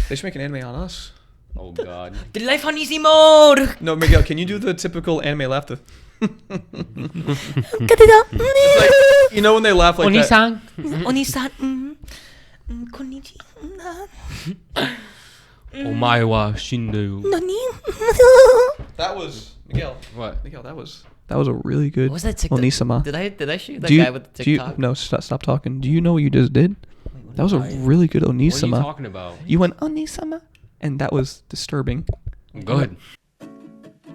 They should make an anime on us. Oh God. The life on easy mode. No, Miguel, can you do the typical anime laugh? Like, you know when they laugh like Oni-san. that? Oni-san. Konnichi. Omae wa shindu. That was Miguel. What? Miguel, that was a really good. What was that TikTok? Onisama. Did I shoot that guy with the TikTok? No, stop talking. Do you know what you just did? That was a really good Onisama. What are you talking about? You went Onisama, and that was disturbing. Good.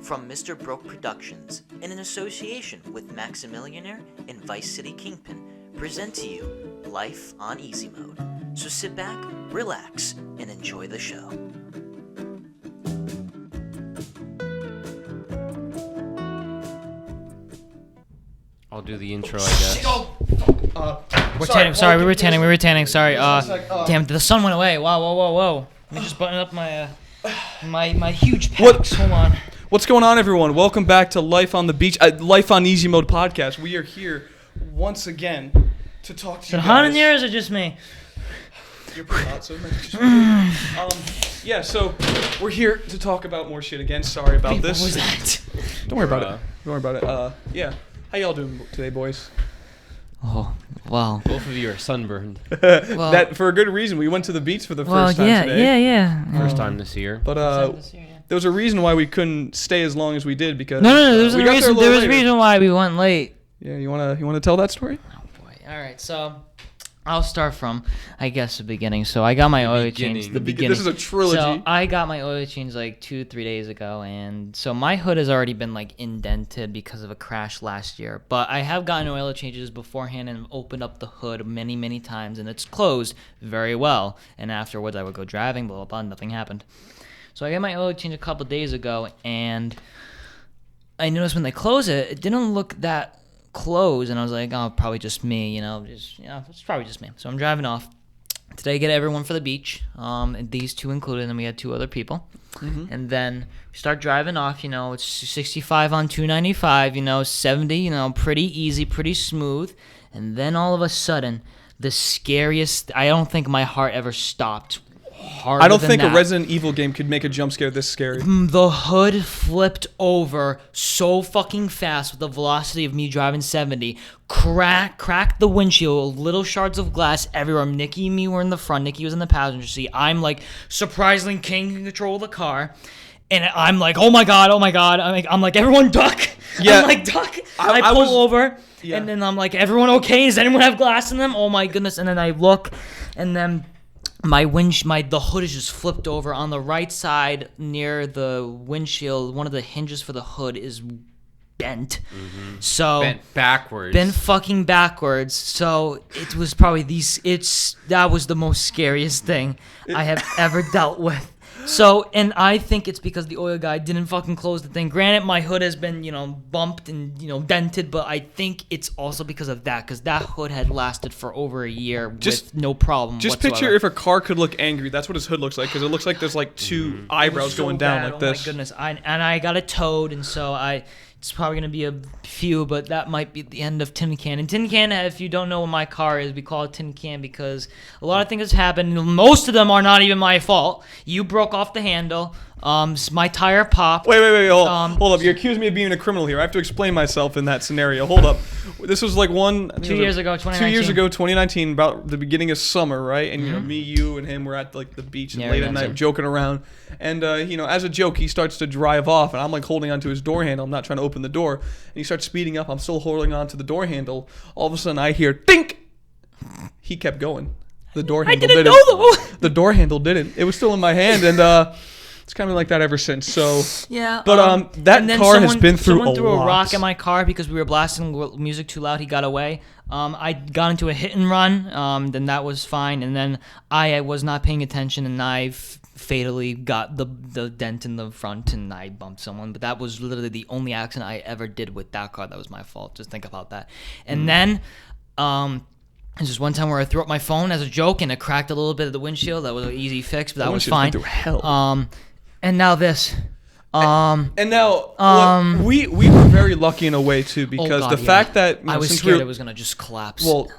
From Mr. Broke Productions, in an association with Maximillionaire and Vice City Kingpin, present to you Life on Easy Mode. So sit back, relax, and enjoy the show. I'll do the intro, I guess. We're tanning. Sorry, we were tanning. Sorry. Damn, the sun went away. Whoa. Let me just button up my my huge packs. Hold on. What's going on, everyone? Welcome back to Life on the Beach, Life on Easy Mode podcast. We are here once again to talk to you guys. Hot in here, or is it just me? You're pretty hot, so it might be just yeah, so we're here to talk about more shit again. Sorry about this. What was that? Don't worry about it. Yeah. How y'all doing today, boys? Oh, well. Both of you are sunburned. Well, that for a good reason. We went to the beach for the first time today. Yeah. First time this year. But there was a reason why we couldn't stay as long as we did because No. There was we a got reason. There was a reason why we went late. Yeah, you wanna tell that story? Oh boy. All right, so I'll start from, I guess, the beginning. So I got my oil change. The beginning. This is a trilogy. So I got my oil change like 2-3 days ago, and so my hood has already been like indented because of a crash last year. But I have gotten oil changes beforehand and opened up the hood many times, and it's closed very well. And afterwards, I would go driving, blah blah blah. Nothing happened. So I got my oil change a couple days ago, and I noticed when they close it, it didn't look that close, and I was like, oh, probably just me, it's probably just me. So I'm driving off. Today I get everyone for the beach, and these two included, and we had 2 other people. Mm-hmm. And then we start driving off, it's 65 on 295, 70, pretty easy, pretty smooth. And then all of a sudden, the scariest, I don't think my heart ever stopped. I don't think a Resident Evil game could make a jump scare this scary. The hood flipped over so fucking fast with the velocity of me driving 70. Cracked the windshield, little shards of glass everywhere. Nicky and me were in the front. Nicky was in the passenger seat. I'm like surprisingly in control of the car. And I'm like, oh my god. I'm like, everyone duck. Yeah. I'm like, duck. I pull over. Yeah. And then I'm like, everyone okay? Does anyone have glass in them? Oh my goodness. And then I look, and then the hood is just flipped over on the right side near the windshield. One of the hinges for the hood is bent. Mm-hmm. So bent fucking backwards. So it was probably that was the most scariest thing I have ever dealt with. So, and I think it's because the oil guy didn't fucking close the thing. Granted, my hood has been, bumped and, dented, but I think it's also because of that, because that hood had lasted for over a year with no problem Just whatsoever. Picture if a car could look angry. That's what his hood looks like, because it looks like there's like 2 eyebrows going down like this. Oh my goodness. I got it towed, and so it's probably going to be a few, but that might be the end of Tin Can. And Tin Can, if you don't know what my car is, we call it Tin Can because a lot of things have happened. Most of them are not even my fault. You broke off the handle. My tire popped. Wait, hold up. You're accusing me of being a criminal here. I have to explain myself in that scenario. Hold up. This was like 2 years ago, 2019. 2 years ago, 2019, about the beginning of summer, right? And me, you, and him were at like the beach late at night joking around. And as a joke, he starts to drive off, and I'm like holding onto his door handle. I'm not trying to open the door. And he starts speeding up. I'm still holding onto the door handle. All of a sudden, I hear dink. He kept going. The door handle didn't. I didn't know though. The door handle didn't. It was still in my hand, and it's kind of like that ever since. So yeah, but that car has been through a lot. Someone threw a rock at my car because we were blasting music too loud. He got away. I got into a hit and run. Then that was fine. And then I was not paying attention, and I fatally got the dent in the front, and I bumped someone. But that was literally the only accident I ever did with that car. That was my fault. Just think about that. And then there's just one time where I threw up my phone as a joke, and it cracked a little bit of the windshield. That was an easy fix, but that was fine. Through hell. And now this. And now we were very lucky in a way too, because the fact that I was scared it was gonna just collapse. Well,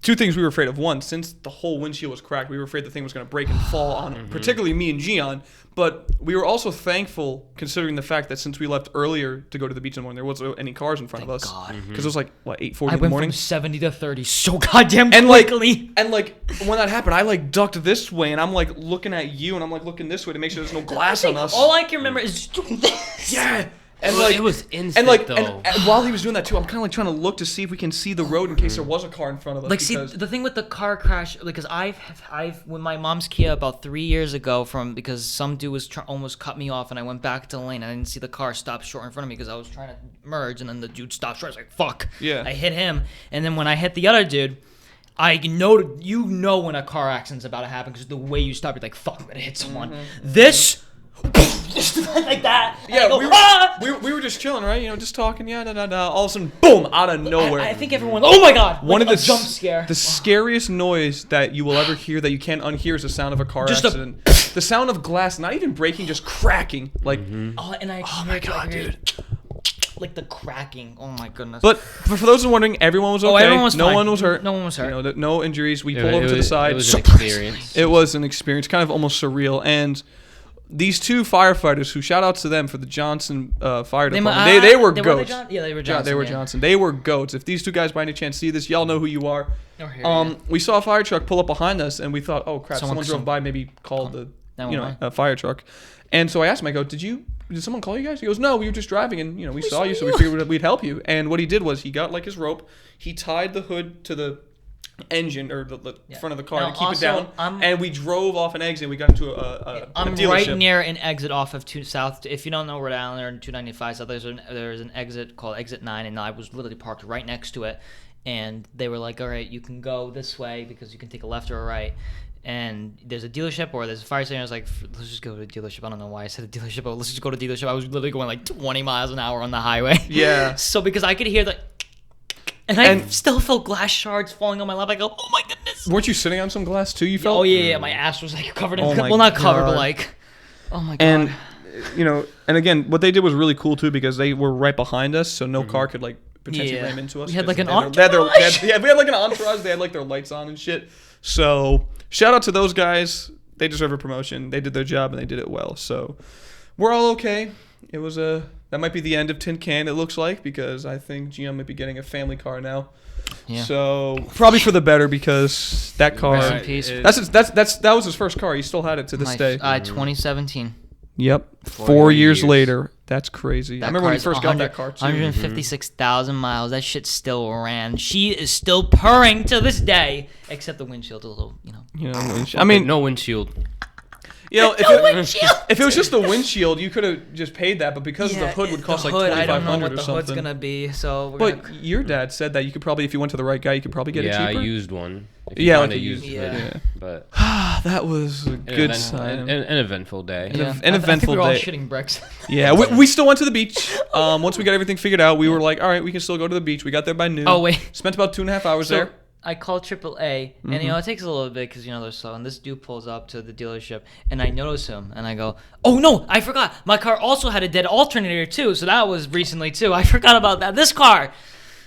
two things we were afraid of. One, since the whole windshield was cracked, we were afraid the thing was going to break and fall on particularly me and Gian. But we were also thankful, considering the fact that since we left earlier to go to the beach in the morning, there wasn't any cars in front of us. Because it was like, what, 8:40 in the morning? I went from 70 to 30 so goddamn and quickly. And when that happened, I like ducked this way, and I'm like looking at you, and I'm like looking this way to make sure there's no glass on us. All I can remember is doing this. Yeah. And it was instant, though. And while he was doing that too, I'm kind of like trying to look to see if we can see the road in case there was a car in front of us. Like, see, the thing with the car crash, because I've when my mom's Kia about 3 years ago, because some dude was almost cut me off, and I went back to the lane. I didn't see the car stop short in front of me because I was trying to merge, and then the dude stopped short. I was like, fuck. Yeah. I hit him, and then when I hit the other dude, I know when a car accident's about to happen because the way you stop, you're like, fuck, I'm gonna hit someone. This. Just like that. Yeah, go, we were just chilling, right? Just talking. Yeah, All of a sudden, boom! Out of nowhere. I think everyone. Oh my god! One of the jump scare. The scariest noise that you will ever hear that you can't unhear is the sound of a car accident. The sound of glass, not even breaking, just cracking. Like, oh my god, dude! Like the cracking. Oh my goodness. But for those who are wondering, everyone was okay. Everyone was no fine. one was hurt. No one was hurt. No injuries. We pulled over to the side. It was an experience. It was an experience, kind of almost surreal. And these two firefighters, who shout outs to them for the Johnson Fire Department, they were goats. They were Johnson. They were Johnson. They were goats. If these two guys by any chance see this, y'all know who you are. Here, we saw a fire truck pull up behind us, and we thought, oh crap, someone drove by, maybe called a fire truck. And so I asked him, I go, did someone call you guys? He goes, no, we were just driving, and we saw you, so we figured we'd help you. And what he did was he got like his rope, he tied the hood to the engine or the front of the car to keep it down, and we drove off an exit. We got into a dealership. Right near an exit off of 2 South. If you don't know Rhode Island, or in 295 South, there's an exit called Exit 9, and I was literally parked right next to it. And they were like, all right, you can go this way because you can take a left or a right. And there's a dealership or there's a fire station. I was like, let's just go to a dealership. I don't know why I said a dealership, but let's just go to a dealership. I was literally going like 20 miles an hour on the highway. Yeah. So because I could hear the... And I still felt glass shards falling on my lap. I go, oh my goodness. Weren't you sitting on some glass too, you felt? Oh, yeah. My ass was like covered in... well, not covered, but like... Oh my God. And, and again, what they did was really cool too because they were right behind us, so no car could like potentially ram into us. We had like an entourage. We had like an entourage. They had like their lights on and shit. So shout out to those guys. They deserve a promotion. They did their job and they did it well. So we're all okay. It was that might be the end of Tin Can, it looks like, because I think GM might be getting a family car now. Yeah. So probably for the better because that car. Rest in peace. That was his first car. He still had it to this day. 2017. Yep. 4 years later. That's crazy. I remember when he first got that car too. 156,000 miles. That shit still ran. She is still purring to this day, except the windshield's a little, I mean, no windshield. If it was just the windshield, you could have just paid that, but because the hood would cost like $2,500 or something. I don't know what the hood's gonna be, so. Your dad said that you could probably, if you went to the right guy, you could probably get it cheaper. Yeah, I used one. Like a used hood. Yeah. But that was a good sign. An eventful day. An eventful day. We were all day. shitting bricks. Yeah, we still went to the beach. Once we got everything figured out, we were like, all right, we can still go to the beach. We got there by noon. Oh wait. Spent about 2.5 hours there. I called AAA, and it takes a little bit because they're slow. And this dude pulls up to the dealership, and I notice him, and I go, "Oh no, I forgot. My car also had a dead alternator too, so that was recently too. I forgot about that. This car."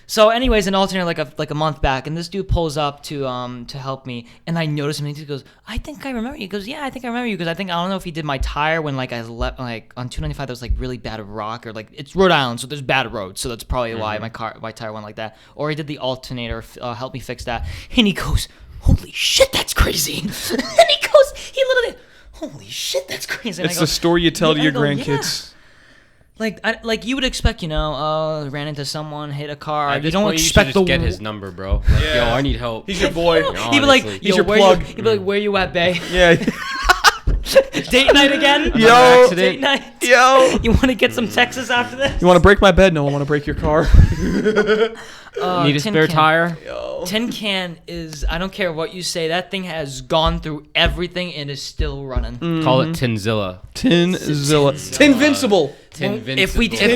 So, anyways, an alternator like a month back, and this dude pulls up to help me, and I notice him, and he goes, "I think I remember you." He goes, "Yeah, I think I remember you because I don't know if he did my tire when I left on 295 there was really bad rock or it's Rhode Island, so there's bad roads, so that's probably why my tire went like that. Or he did the alternator, help me fix that." And he goes, "Holy shit, that's crazy!" And he literally, "Holy shit, that's crazy!" And it's the story you tell to your grandkids. Yeah. Like you would expect, ran into someone, hit a car. You don't expect to get his number, bro. Yo, I need help. He's your boy. He'd be like, he's your plug. He'd be like, where you at, bae? Yeah. Date night again? Yo. Date night? Yo. You want to get some Texas after this? You want to break my bed? No, I want to break your car. Need a spare tire? Yo. Tin Can is, I don't care what you say, that thing has gone through everything and is still running. Call it Tinzilla. Tinvincible.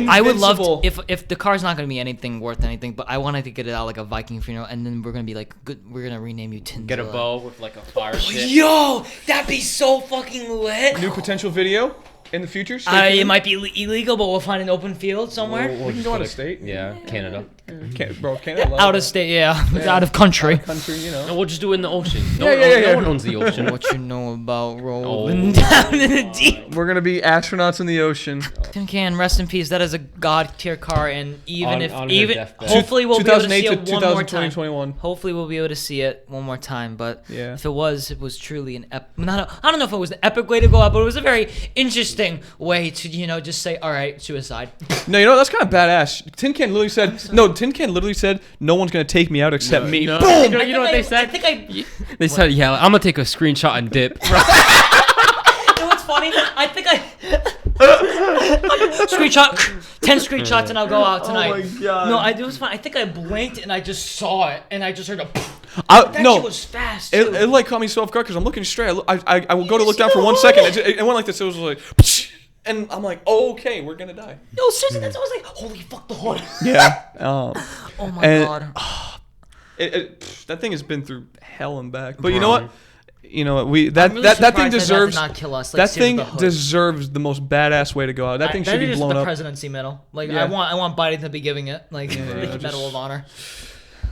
I would love to, if the car's not going to be anything worth anything, but I wanted to get it out like a Viking funeral, and then we're going to be like, good, we're going to rename you Tinzilla. Get a bow with a fire pit. Yo, that'd be so fucking lit. New potential video in the future? It might be illegal, but we'll find an open field somewhere. We can go out of state. Yeah, Canada. Canada. Out of state, out of country. You know. And we'll just do it in the ocean. No one owns the ocean. What you know about rolling down in the deep? We're gonna be astronauts in the ocean. Tin Can, rest in peace. That is a god tier car, and deathbed. hopefully we'll be able to see it 2008 one to more time. 2021. Hopefully we'll be able to see it one more time. But Yeah. if it was truly an I don't know if it was an epic way to go out, but it was a very interesting way to just say, all right, suicide. No, that's kind of badass. Tin Can literally said, no one's gonna take me out except me. No. Boom. You know what they said? They said, yeah, I'm gonna take a screenshot and dip. You know what's funny? I think screenshot 10 screenshots and I'll go out tonight. Oh my god. No, it was fun. I think I blinked and I just saw it and I just heard a. That shit was fast. Too. It like caught me so off guard because I'm looking straight. I will go to look down for 1 second. It went like this. It was like, and I'm like, oh, okay, we're gonna die. No, seriously, that's what I was like. Holy fuck, the hood. Yeah. Oh my god. That thing has been through hell and back. But you know what? That thing deserves that kill us. That thing deserves the most badass way to go out. That thing should be blown the up. presidency medal. Like Yeah. I want Biden to be giving it like the Medal of Honor.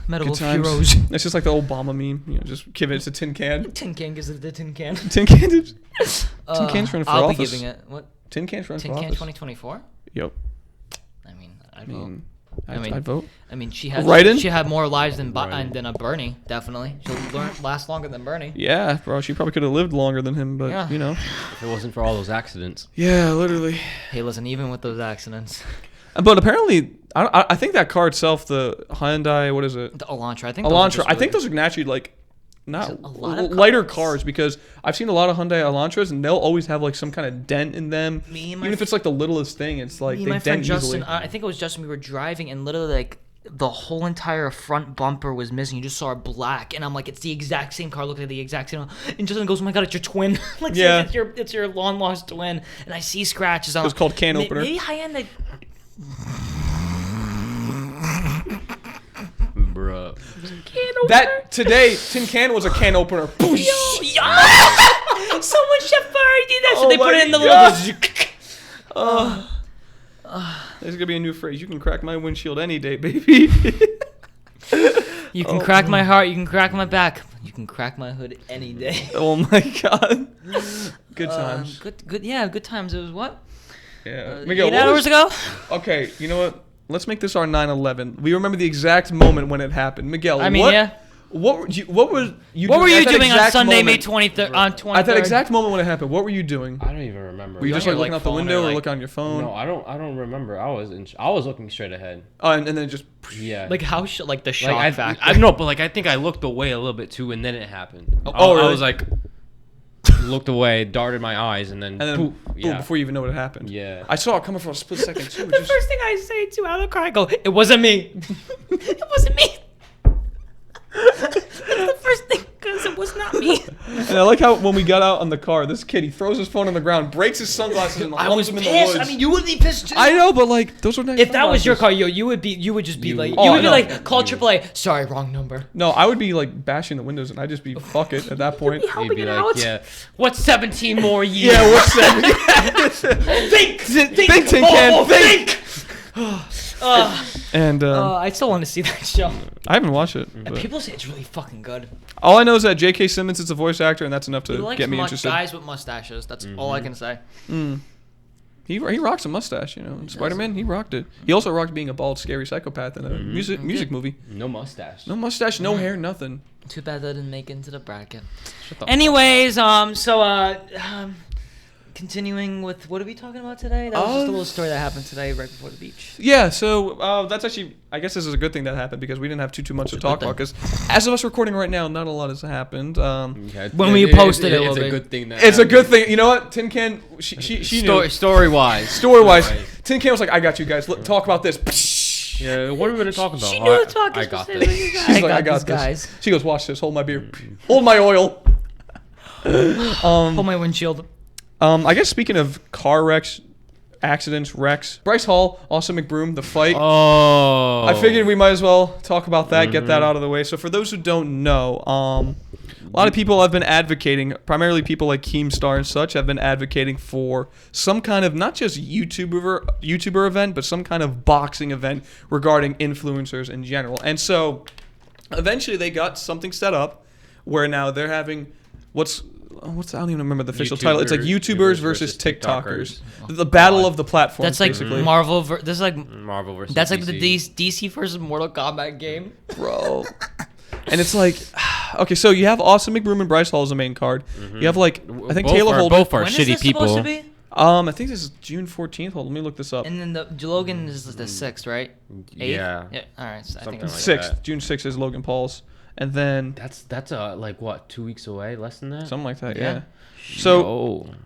Medal of times. Heroes. It's just like the Obama meme. Just give it to Tin Can. Tin Can gives it the Tin Can. Tin Can. Tin Can's running for I'll office. be giving it. What? Tin Can's running Tin for Can office. 2024. Yep. I'd vote. I'd vote. I mean, she had more lives than Bernie. Definitely, she'll last longer than Bernie. Yeah, bro. She probably could have lived longer than him, but If it wasn't for all those accidents. Yeah, literally. Hey, listen, even with those accidents. But apparently, I think that car itself, the Hyundai, what is it? The Elantra. I think those are naturally like not a lot of lighter cars because I've seen a lot of Hyundai Elantras and they'll always have like some kind of dent in them. Even if it's like the littlest thing, it's like they dent easily. I think it was Justin. We were driving and literally like the whole entire front bumper was missing. You just saw it black, and I'm like, it's the exact same car, looking at the exact same. And Justin goes, "Oh my god, it's your twin!" Like, yeah, it's your long lost twin. And I see scratches on. It was called can opener. Maybe high end. Bruh. That today, Tin Can was a can opener. Someone Chef already did that, so they put it in the little. There's gonna be a new phrase. You can crack my windshield any day, baby. You can crack my heart. You can crack my back. You can crack my hood any day. Oh my god. Good times. Good times. It was what? Yeah. Miguel, 8 hours ago. Okay, you know what? Let's make this our 9/11. We remember the exact moment when it happened. Miguel, what were you doing on Sunday, May 23rd? At that exact moment when it happened, what were you doing? I don't even remember. Were you just like looking out the window or looking on your phone? No, I don't remember. I was looking straight ahead. Oh, and then just like how like the shock factor. I know, but like I think I looked away a little bit too, and then it happened. Really? I was like, looked away, darted my eyes, and then boom, before you even know what happened. Yeah. I saw it coming for a split second too. The first thing I say to out of the car, I go, "It wasn't me. It wasn't me." That's the first thing, because it was not me. And I like how when we got out on the car, this kid, he throws his phone on the ground, breaks his sunglasses, and lumps him in the woods. I mean, you would be pissed too. I know, but like those were nice. If that was your car, you would just be like, call AAA. Sorry, wrong number. No, I would be like bashing the windows, and I'd just be fuck it at that point. You'd be like, yeah, what's 17 more years? Yeah, what's that? Think, Tin Can, think. And I still want to see that show. I haven't watched it. People say it's really fucking good. All I know is that J.K. Simmons is a voice actor, and that's enough to get me interested. Guys with mustaches. That's all I can say. He rocks a mustache, In Spider-Man, he rocked it. He also rocked being a bald, scary psychopath in a music movie. No mustache. No mustache, no hair, nothing. Too bad that didn't make it into the bracket. Shut the Anyways, continuing with what are we talking about today? That was just a little story that happened today right before the beach. Yeah, so that's actually, I guess this is a good thing that happened because we didn't have too much to talk about because as of us recording right now, not a lot has happened. When we posted it, it's a good thing. It's a good thing. You know what? Tin Can, she knew. Story-wise. Tin Can was like, I got you guys. Talk about this. Yeah, what are we going to talk about? She knew to talk I got this. She's like, I got this. Guys. She goes, watch this. Hold my beer. Hold my oil. Hold my windshield. I guess speaking of car wrecks, wrecks, Bryce Hall, Austin McBroom, the fight. Oh. I figured we might as well talk about that, get that out of the way. So for those who don't know, a lot of people have been advocating, primarily people like Keemstar and such, have been advocating for some kind of not just YouTuber event, but some kind of boxing event regarding influencers in general. And so eventually they got something set up where now they're having what's I don't even remember the official title. It's like YouTubers versus TikTokers. The battle of the platforms. That's like basically. Marvel. This is like Marvel versus that's like DC. the DC versus Mortal Kombat game, bro. And it's like, okay, so you have Austin McBroom and Bryce Hall as the main card. You have like I think Taylor Holder. Both are when is shitty this people. supposed to be? I think this is June 14th. Hold on, let me look this up. And then the Logan is the 6th, right? 8th? Yeah. All right. So I think Something it's like 6th, that. June 6th is Logan Paul's, and then That's like what, 2 weeks away, less than that. something like that. Yeah. Yeah.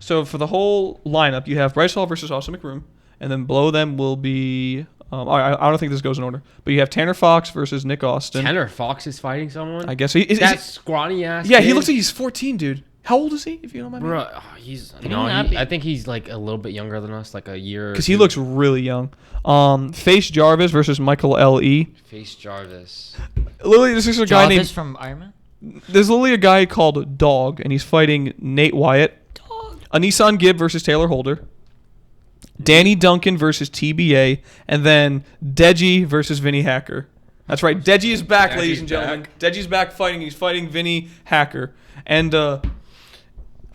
So for the whole lineup, you have Bryce Hall versus Austin McBroom, and then below them will be. I don't think this goes in order, but you have Tanner Fox versus Nick Austin. Tanner Fox is fighting someone. I guess is that he, scrawny ass. yeah, kid? he looks like he's 14, dude. How old is he? If you don't mind me. Bro, he's Can you not be- I think he's like a little bit younger than us, like a year. Because he looks really young. Face Jarvis versus Michael L.E. Face Jarvis. Literally, this is a guy Jarvis named. from Iron Man. There's literally a guy called Dog, and he's fighting Nate Wyatt. Dog. A Nissan Gibb versus Taylor Holder. Danny Duncan versus TBA, and then Deji versus Vinny Hacker. That's right, Deji is back, ladies and gentlemen. Deji's back fighting. He's fighting Vinny Hacker, and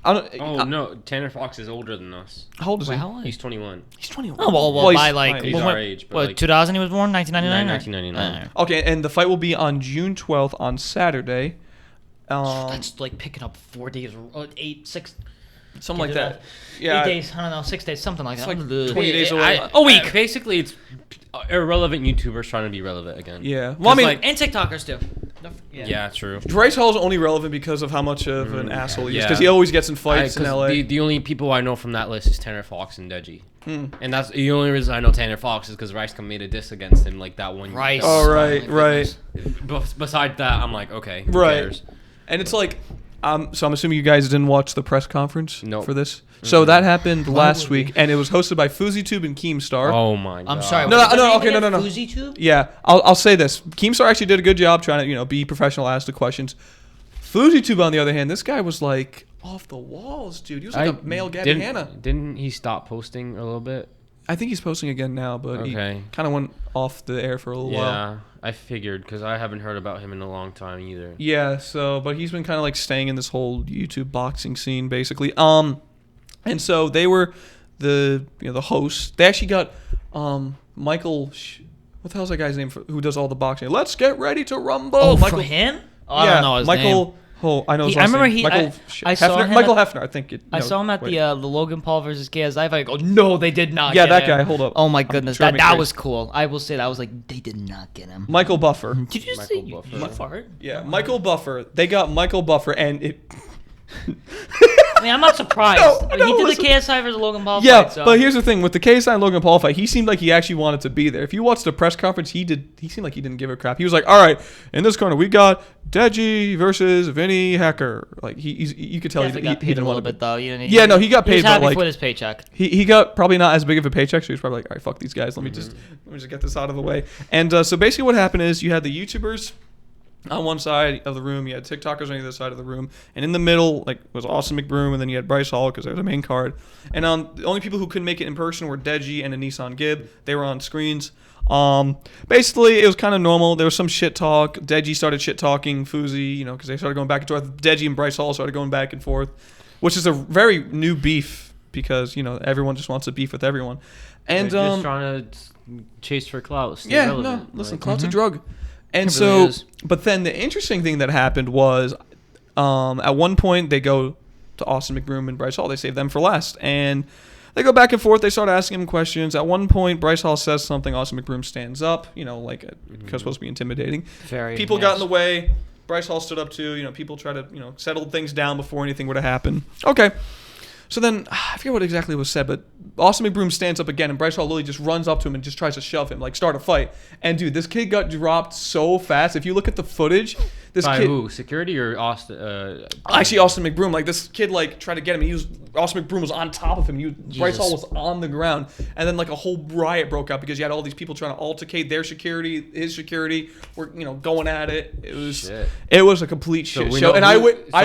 No, Tanner Fox is older than us. how old is Wait, he? how old? He's 21. He's 21. Oh well, Well, he's by like my He's age. our age, but what like 2000 he was born 1999. 1999. Okay, and the fight will be on June 12th on Saturday. That's like picking up 4 days, 6 Something like Get it that. Yeah. 8 days. I don't know, 6 days, something like that. like Ugh. 20 days away. A week. Basically, it's irrelevant YouTubers trying to be relevant again. Yeah. Well, I mean, like- And TikTokers too. Yeah, true. Bryce Hall's only relevant because of how much of an asshole he is. yeah. Because he always gets in fights in 'Cause LA. The only people I know from that list is Tanner Fox and Deji. And that's the only reason I know Tanner Fox is because Rice made a diss against him like that one. Rice. Oh, right, my right. goodness. Besides that, I'm like, okay, who Right. cares? And it's like, so I'm assuming you guys didn't watch the press conference Nope. for this. So that happened last week, and it was hosted by FouseyTube and Keemstar. Oh my god. I'm sorry. No, what's the no, name okay, again? no. FouseyTube? Yeah, I'll say this. Keemstar actually did a good job trying to, be professional, ask the questions. FouseyTube, on the other hand, this guy was like off the walls, dude. He was like a male Gabby Hanna. Didn't he stop posting a little bit? I think he's posting again now, but he Okay. kind of went off the air for a little while. Yeah, I figured because I haven't heard about him in a long time either. Yeah, but he's been kind of like staying in this whole YouTube boxing scene, basically. And so they were the hosts. They actually got Michael. What the hell's that guy's name who does all the boxing? Let's get ready to rumble. Oh, Michael, from him? Oh, I don't know his Michael. name. Oh, I know his I last remember name. he- Michael I saw Hefner. him Michael at- Hefner, I think. I saw him at wait. the Logan Paul versus KSI fight. I go, no, they did not. Yeah, get that him. guy. Hold up. Oh my goodness, driving me that crazy. was cool. I will say that I was like, they did not get him. Michael Buffer. Did you Michael see? Buffer. You fart? Yeah, Michael Buffer. They got Michael Buffer, and it. I mean, I'm not surprised. No, I mean, no, he did listen. the KSI versus Logan Paul Yeah, fight. So. but here's the thing with the KSI and Logan Paul fight. He seemed like he actually wanted to be there. If you watched the press conference, he seemed like he didn't give a crap. He was like, "All right, in this corner we got Deji versus Vinny Hacker." Like you could tell he Definitely got paid a didn't little want to bit though. You know, Yeah, no, he got He was paid, but, happy like- with his paycheck. He got probably not as big of a paycheck, so he was probably like, "All right, fuck these guys. Let me just get this out of the way." And so basically, what happened is you had the YouTubers on one side of the room, you had TikTokers on the other side of the room, and in the middle, was Austin McBroom, and then you had Bryce Hall because they were the main card. And the only people who couldn't make it in person were Deji and a Nissan Gibb. They were on screens. Basically, it was kind of normal. There was some shit talk. Deji started shit talking Fousey, because they started going back and forth. Deji and Bryce Hall started going back and forth, which is a very new beef because everyone just wants to beef with everyone. And They're just trying to chase for clout. Stay relevant. listen, Like, clout's a drug. And It really so, is. but then the interesting thing that happened was, at one point they go to Austin McBroom and Bryce Hall. They save them for last, and they go back and forth. They start asking him questions. At one point, Bryce Hall says something. Austin McBroom stands up. Because it's supposed to be intimidating. People got in the way. Bryce Hall stood up too. People try to settle things down before anything were to happen. Okay. So then, I forget what exactly was said, but Austin McBroom stands up again, and Bryce Hall literally just runs up to him and just tries to shove him, start a fight. And dude, this kid got dropped so fast. If you look at the footage, This By kid, who? Security or Austin? actually Austin McBroom, like this kid like tried to get him. Austin McBroom was on top of him. Bryce Hall was on the ground, and then like a whole riot broke out because you had all these people trying to altercate their security, his security, were going at it. It was a complete shit show, and I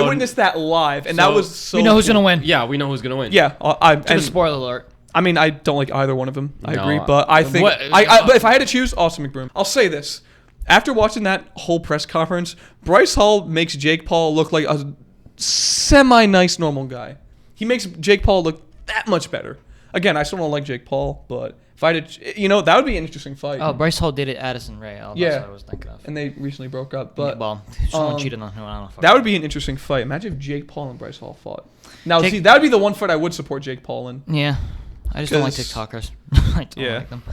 witnessed that live, and that was so. We know who's gonna win. Yeah, we know who's gonna win. Yeah, and spoiler alert. I mean, I don't like either one of them. I agree, but I think but if I had to choose, Austin McBroom. I'll say this. After watching that whole press conference, Bryce Hall makes Jake Paul look like a semi-nice normal guy. He makes Jake Paul look that much better. Again, I still don't like Jake Paul, but if I had to, that would be an interesting fight. Oh, Bryce Hall dated Addison Rae. That's what I was thinking of. And they recently broke up. But someone cheated on him. I don't know. That would be an interesting fight. Imagine if Jake Paul and Bryce Hall fought. Now, see, that would be the one fight I would support Jake Paul in. Yeah. I just don't like TikTokers. I don't like them.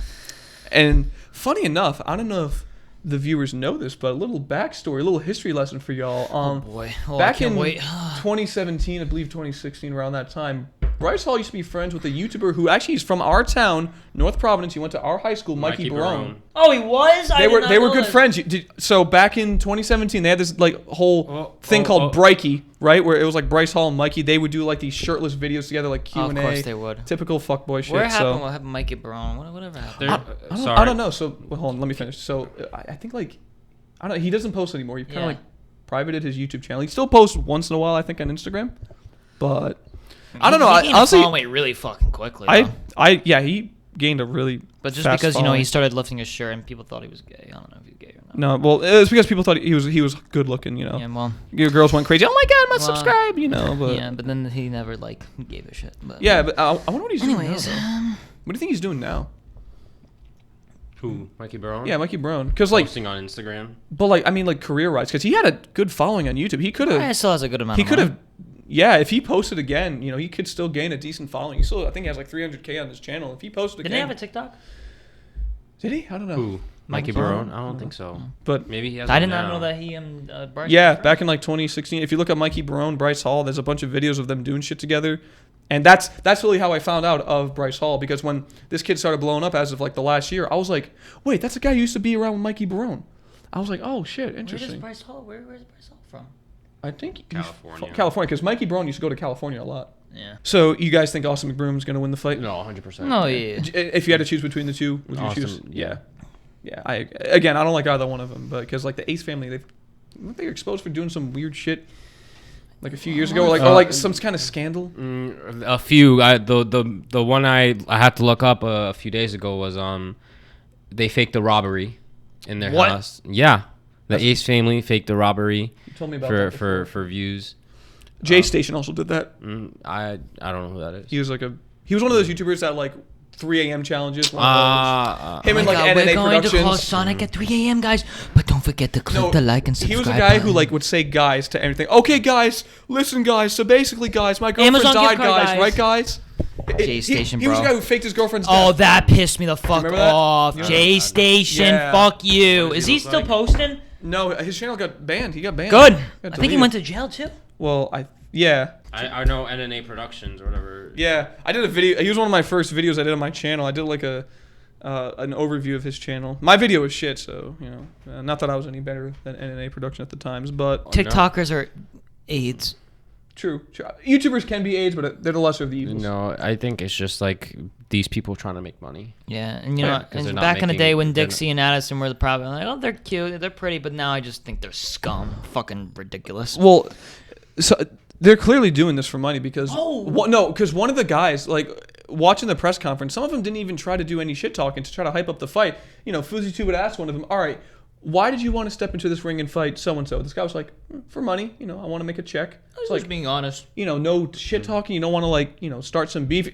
And funny enough, I don't know if the viewers know this, but a little backstory, a little history lesson for y'all. Oh boy! Back in 2017, I believe 2016, around that time, Bryce Hall used to be friends with a YouTuber who actually is from our town, North Providence. He went to our high school, Mikey Barone. Oh, he was. They were good friends. So back in 2017, they had this like whole thing called Brikey, right? Where it was like Bryce Hall and Mikey. They would do like these shirtless videos together, like Q&A. Of course they would. Typical fuckboy shit. What happened with Mikey Barone? Whatever happened? I don't know. So hold on, let me finish. So I think like I don't know. He doesn't post anymore. He kind of like privated his YouTube channel. He still posts once in a while, I think, on Instagram, but. I don't know. He honestly, gained a really fucking quickly. He gained a really. But just because he started lifting his shirt and people thought he was gay. I don't know if he's gay or not. No, well, it's because people thought he was good looking. Yeah, well, your girls went crazy. Oh my god, must subscribe. But yeah, but then he never gave a shit. But, yeah, but I wonder what he's doing now. What do you think he's doing now? Who? Mikey Barone? Yeah, Mikey Barone. Because posting on Instagram. But career-wise, because he had a good following on YouTube. He could have. Yeah, still has a good amount. He could have. Yeah, if he posted again, he could still gain a decent following. I think he has like 300K on his channel. If he posted again. Did he have a TikTok? Did he? I don't know. Who? Mikey Barone? I don't think so. But maybe he has. I did not know that he Bryce. Yeah, back in like 2016. If you look at Mikey Barone, Bryce Hall, there's a bunch of videos of them doing shit together. And that's really how I found out of Bryce Hall, because when this kid started blowing up as of like the last year, I was like, wait, that's a guy who used to be around with Mikey Barone. I was like, oh shit, interesting. Where's Bryce Hall from? I think California, because Mikey Barone used to go to California a lot. Yeah. So you guys think Austin McBroom is going to win the fight? No, 100%. No, yeah. If you had to choose between the two, would you choose? Yeah. I don't like either one of them, but because like the Ace family, they were exposed for doing some weird shit, like a few years ago, like some kind of scandal. A few. The one I had to look up a few days ago was they faked the robbery in their house. Yeah. The Ace family faked the robbery for views. Jay Station also did that. I don't know who that is. He was one of those YouTubers that like 3 a.m. challenges. Him and like NNA Productions. We're going to call Sonic at 3 a.m. guys, but don't forget to click the like and subscribe. He was a guy who like would say guys to everything. Okay, guys, listen, guys. So basically, guys, my girlfriend died, guys. Right, guys? Jay Station, bro. He was the guy who faked his girlfriend's death. Oh, that pissed me the fuck off. Jay Station, fuck you. Is he still posting? No, his channel got banned. He got banned. Good. I think he went to jail too. Well, I know NNA Productions or whatever. Yeah, I did a video. He was one of my first videos I did on my channel. I did like an overview of his channel. My video was shit, so not that I was any better than NNA Production at the times, but TikTokers are AIDS. True. YouTubers can be AIDS, but they're the lesser of the evils. No, I think it's just like these people trying to make money. Yeah, and and back in the day when Dixie and Addison were the problem, like, oh, they're cute, they're pretty, but now I just think they're scum. Fucking ridiculous. Well, so they're clearly doing this for money because because one of the guys, like watching the press conference, some of them didn't even try to do any shit talking to try to hype up the fight. Fuzi2 would ask one of them, all right, why did you want to step into this ring and fight so-and-so? This guy was like, for money, I want to make a check. I was like, being honest. No shit talking. You don't want to start some beef.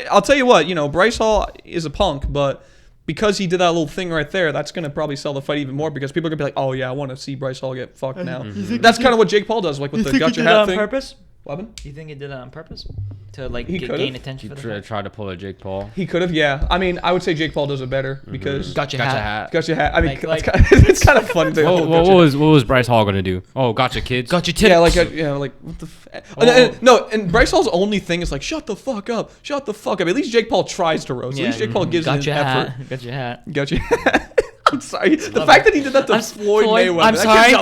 I'll tell you what, Bryce Hall is a punk, but because he did that little thing right there, that's going to probably sell the fight even more because people are going to be like, oh yeah, I want to see Bryce Hall get fucked now. That's kind of what Jake Paul does, like with the gotcha hat thing. On purpose? What happened? Do you think he did that on purpose? To gain attention for the fight? Tried to pull a Jake Paul. He could have, yeah. I mean, I would say Jake Paul does it better because gotcha hat. Gotcha hat. I mean, it's kind of funny. What was Bryce Hall gonna do? Oh, gotcha kids. Gotcha tits. Yeah, like what the. And Bryce Hall's only thing is like, shut the fuck up. At least Jake Paul tries to roast. At least Jake Paul gives it an effort. Gotcha hat. Gotcha hat. I'm sorry. The fact that he did that to Floyd Mayweather. I'm sorry.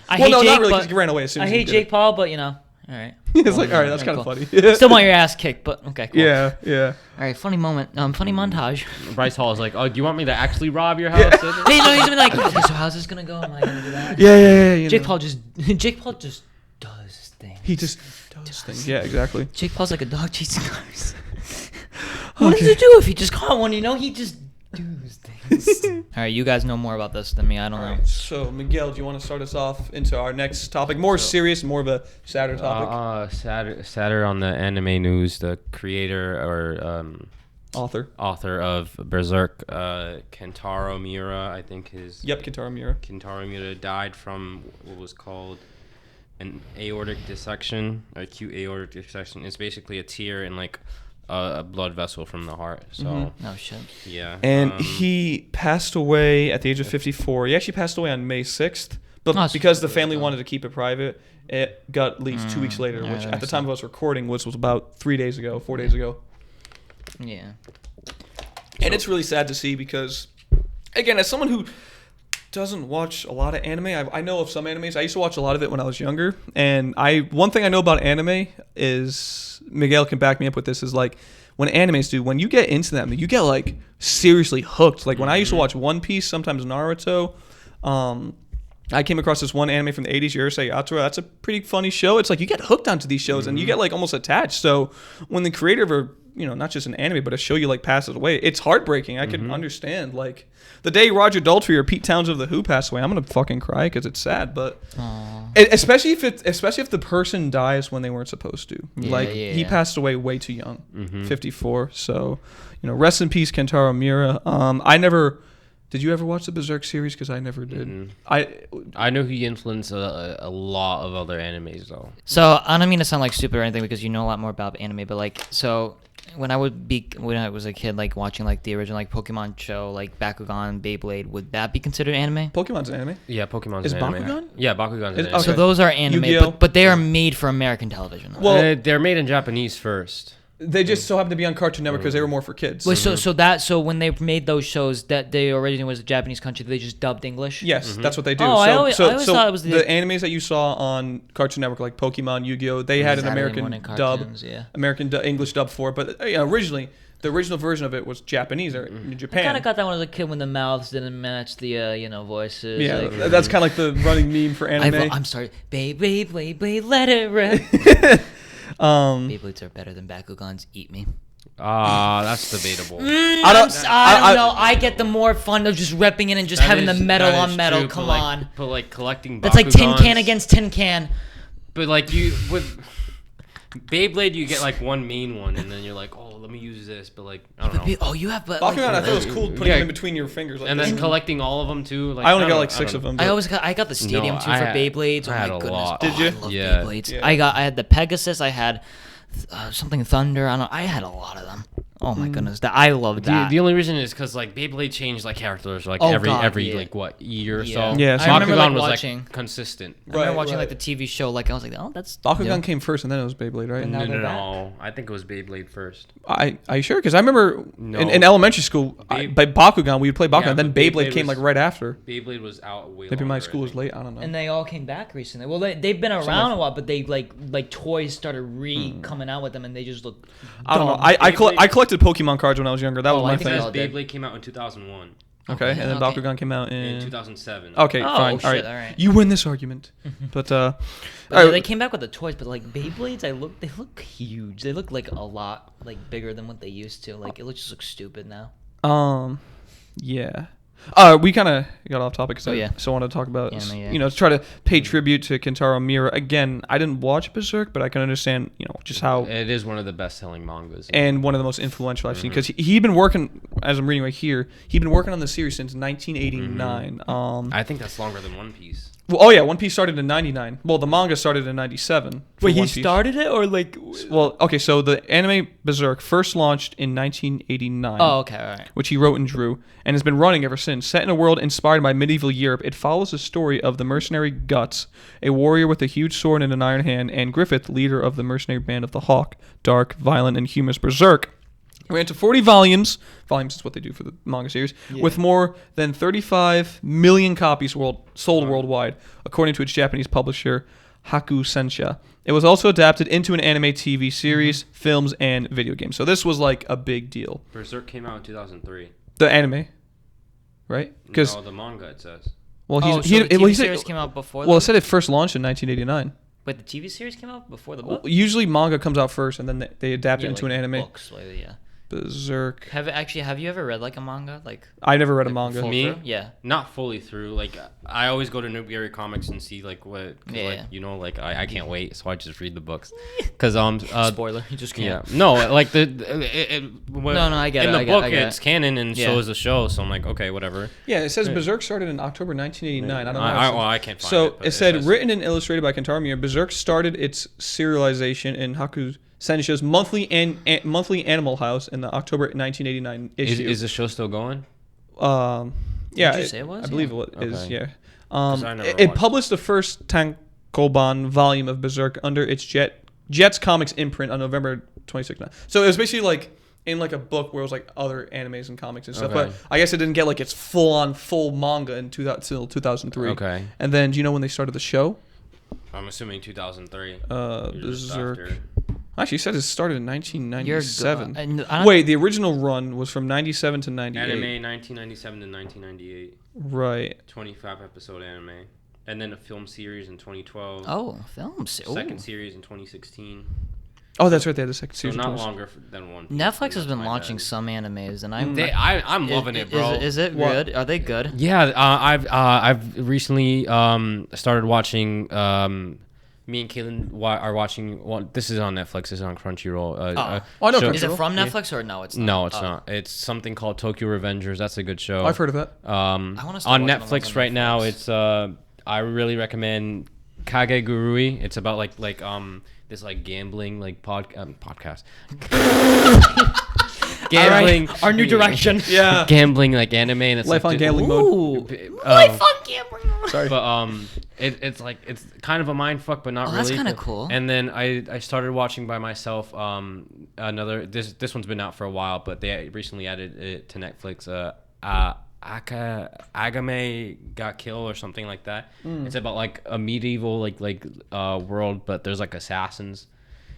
I hate not Jake, really, but because he ran away as soon I as he hate did Jake it. Paul, but all right. It's like, all right, that's kind of cool. funny. Still want your ass kicked, but okay, cool. Yeah. All right, funny moment. Funny montage. Bryce Hall is like, oh, do you want me to actually rob your house? Hey, no, he's gonna be like, okay, so how's this gonna go? Am I gonna do that? Yeah. Jake Paul just does things. He just does things. Yeah, exactly. Jake Paul's like a dog chasing cars. What does he do if he just caught one? He just does things. All right, you guys know more about this than me. I don't know. So, Miguel, do you want to start us off into our next topic? More serious, more of a sadder topic. Sadder on the anime news. The creator or author of Berserk, Kentaro Miura, I think his. Yep, Kentaro Miura. Kentaro Miura died from what was called an aortic dissection, acute aortic dissection. It's basically a tear in like a blood vessel from the heart. So No shit. yeah. And he passed away at the age of 54. He actually passed away on May 6th, but because the family wanted to keep it private, it got leaked 2 weeks later, which at the time of us recording was about 4 days ago. Yeah. And it's really sad to see because, again, as someone who doesn't watch a lot of anime, I know of some animes. I used to watch a lot of it when I was younger. And one thing I know about anime is, Miguel can back me up with this, is like when animes do, when you get into them, you get like seriously hooked. Like when I used to watch One Piece, sometimes Naruto, I came across this one anime from the 80s, Urusei Yatsura. That's a pretty funny show. It's like you get hooked onto these shows and you get like almost attached. So when the creator of not just an anime, but a show you like passes away, it's heartbreaking. I can understand. Like the day Roger Daltrey or Pete Townsend of The Who passed away, I'm gonna fucking cry because it's sad. But especially if the person dies when they weren't supposed to. He passed away way too young, 54. So rest in peace, Kentaro Miura. Did you ever watch the Berserk series? Because I never did. I know he influenced a lot of other animes though. So I don't mean to sound like stupid or anything because you know a lot more about anime, but like so. When I was a kid, like watching like the original like Pokemon show, like Bakugan, Beyblade, would that be considered anime? Pokemon's an anime. Yeah, Pokemon's Is an anime. Bakugan? Yeah, Bakugan's an anime. So those are anime, Yu-Gi-Oh? but they are made for American television. Well, they're made in Japanese first. They just so happened to be on Cartoon Network because they were more for kids. Wait, so when they made those shows, that they originally was a Japanese country, they just dubbed English. Yes, that's what they do. Oh, I always thought it was the animes that you saw on Cartoon Network, like Pokemon, Yu-Gi-Oh, they had an American dub, English dub for it. But originally, the original version of it was Japanese or in Japan. I kind of got that when I was a kid when the mouths didn't match the voices. Yeah, that's kind of like the running meme for anime. I'm sorry, Beyblade, let it rip. Beyblades are better than Bakugans. Eat me. That's debatable. I don't know. I get the more fun of just repping it and just having the metal on metal. Come on. But like collecting Bakugans. That's like tin can against tin can. But like you with Beyblade, you get like one main one, and then you're like, oh, let me use this. But like, I don't know. Oh, you have. But Bakugan, I thought it was cool putting them in between your fingers. Like and then collecting all of them too. Like, I only got like 6 of them. I got the Stadium too for Beyblades. I had oh my a goodness. lot. Did you? I love Yeah. Beyblades. Yeah. I had the Pegasus. I had something Thunder. I had a lot of them. Oh my goodness, I loved that. The only reason is because like Beyblade changed like characters like every like what year or so. Yeah, I remember Bakugan like, was watching. like consistent. I remember watching like the TV show. Like I was like, oh, that's Bakugan came first, and then it was Beyblade, right? No, I think it was Beyblade first. Are you sure? Because I remember in elementary school, by Bakugan, we would play Bakugan, and then Beyblade came like right after. Beyblade was out way Maybe my longer, school was late. I don't know. And they all came back recently. Well, they've been around a while, but they like toys started coming out with them, and they just look. I don't know. I collected Pokemon cards when I was younger. That was my thing. Beyblade came out in 2001. Okay, and then Bakugan came out in 2007. Okay, fine. Shit, all all right. You win this argument. But they came back with the toys, but like Beyblades, they look huge. They look like a lot like bigger than what they used to. Like it just looks stupid now. Yeah. We kind of got off topic because I still wanted to talk about, try to pay tribute to Kentaro Miura. Again, I didn't watch Berserk, but I can understand, just how... It is one of the best-selling mangas. And one of the most influential I've seen. Because he'd been working, as I'm reading right here, he'd been working on the series since 1989. I think that's longer than One Piece. Well, One Piece started in 99. Well, the manga started in 97. Wait, he started it or like... Well, okay, so the anime Berserk first launched in 1989. Oh, okay, all right. Which he wrote and drew, and has been running ever since. Set in a world inspired by medieval Europe, it follows the story of the mercenary Guts, a warrior with a huge sword and an iron hand, and Griffith, leader of the mercenary band of the Hawk, dark, violent, and humorous Berserk. It ran to 40 volumes. Volumes is what they do for the manga series, with more than 35 million copies sold worldwide, according to its Japanese publisher, Hakusensha. It was also adapted into an anime TV series, films, and video games. So this was like a big deal. Berserk came out in 2003. The anime, right? No, the manga, it says. Well, the TV series came out before. Well, it said it first launched in 1989. But the TV series came out before the book? Usually manga comes out first, and then they adapt it into an anime. Books, yeah. Berserk. Have you ever read like a manga? Like I never read a manga. Me? Yeah. Not fully through. Like I always go to Nubgary Comics and see like what. Yeah. Like I can't wait, so I just read the books. Cause spoiler, you just can't. Yeah. No, like I get it. In the book, it's canon and so is the show. So I'm like, okay, whatever. Yeah, it says Berserk started in October 1989. I don't know. I can't find it. So it said written and illustrated by Kentaro Miura. Berserk started its serialization in Hakusensha's monthly Animal House in the October 1989 issue. Is the show still going? Yeah, Did you say it was? I believe it is. Okay. Yeah. It published the first Tankobon volume of Berserk under its Jets Comics imprint on November 26th. So it was basically like in like a book where it was like other animes and comics and stuff. But I guess it didn't get like its full manga until 2003. Okay. And then do you know when they started the show? I'm assuming 2003. Berserk. Actually, it said it started in 1997. You're Wait, the original run was from 97 to 98. Anime 1997 to 1998. Right. 25 episode anime. And then a film series in 2012. Oh, film series. Second series in 2016. Oh, that's right. They had the second So series. not longer than one. Netflix has been launching some animes, and I'm loving it, bro. Is it good? Are they good? Yeah, I've recently started watching. Me and Kaylin are watching. This is on Netflix. This is on Crunchyroll. I know. Is it from Netflix or no? It's not. No, it's not. It's something called Tokyo Revengers. That's a good show. I've heard of that. On Netflix right now. It's I really recommend Kagegurui. It's about like this like gambling like podcast. Gambling. Right. Our new direction. Yeah. Gambling like anime and it's Life like on gambling mode. Life on gambling mode. Sorry. But it's like it's kind of a mind fuck, but not really. That's kind of cool. And then I started watching by myself. Another this one's been out for a while, but they recently added it to Netflix. Agame Got Killed or something like that. It's about like a medieval world, but there's like assassins.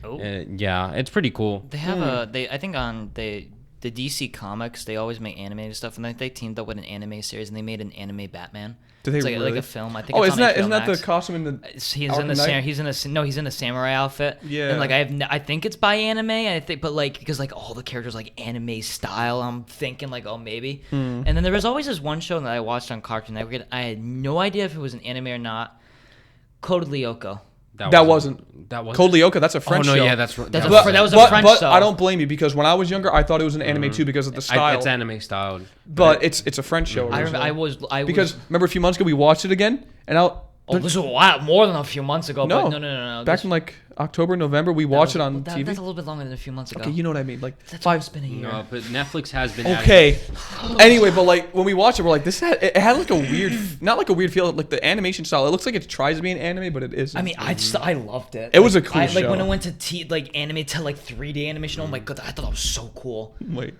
Oh. Yeah, it's pretty cool. They have I think on the DC Comics, they always make animated stuff, and they teamed up with an anime series, and they made an anime Batman. Did they it's like, really? like a film. I think. Oh, it's isn't that the costume in the? He's in the samurai outfit. Yeah. And like I think it's by anime. I think, but like because like all the characters like anime style, I'm thinking like maybe. And then there was always this one show that I watched on Cartoon Network. I had no idea if it was an anime or not. Code Lyoko. That wasn't Code Lyoko. That's a French show. Yeah, that was a French show. I don't blame you because when I was younger, I thought it was an anime too because of the style. It's anime styled, but it's a French show. I because remember a few months ago we watched it again and this was a lot more than a few months ago. No, but no. Back in like October, November, we watched it on TV. That's a little bit longer than a few months ago. Okay, you know what I mean. Like it's been a year. No, but Netflix has been. Okay. Anyway, but like when we watched it, we're like, it had like a weird, not like a weird feel, like the animation style. It looks like it tries to be an anime, but it isn't. I mean, I loved it. It was a cool show. Like when it went to anime to like 3D animation. Oh my god, I thought that was so cool. Wait.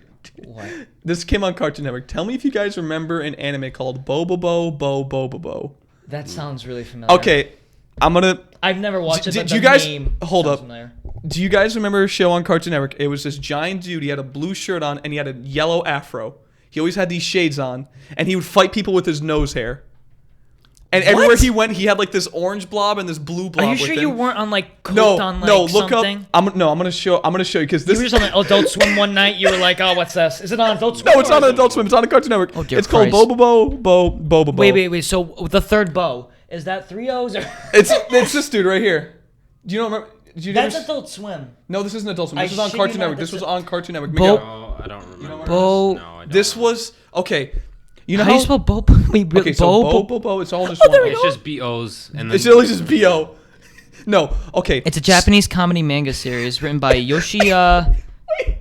What? This came on Cartoon Network. Tell me if you guys remember an anime called Bobobo. That sounds really familiar. Okay, I've never watched it. Did but you guys hold up? Familiar. Do you guys remember a show on Cartoon Network? It was this giant dude. He had a blue shirt on and he had a yellow afro. He always had these shades on, and he would fight people with his nose hair. And everywhere he went, he had like this orange blob and this blue blob. Are you with sure him. you weren't on like look something? up. I'm gonna show you because this. You were just on Adult Swim one night. You were like, oh, what's this? Is it on Adult Swim? No, it's not on Adult Swim. It's on a Cartoon Network. Oh, dear it's called Christ. Bobobo. Wait. So the third bow, is that 3 O's? Or it's this dude right here. Do you know? Remember? That's Adult Swim. No, this isn't Adult Swim. This was on shit Cartoon you not. Network. This was on Cartoon Network. Oh, I don't remember. Bo. No, I don't. This was okay. You know how do you spell Bo? Wait, okay, so Bobobo. It's all just one. It's just B.O.'s. And then It's really just B.O. No, okay. It's a Japanese comedy manga series written by Yoshiya. Wait.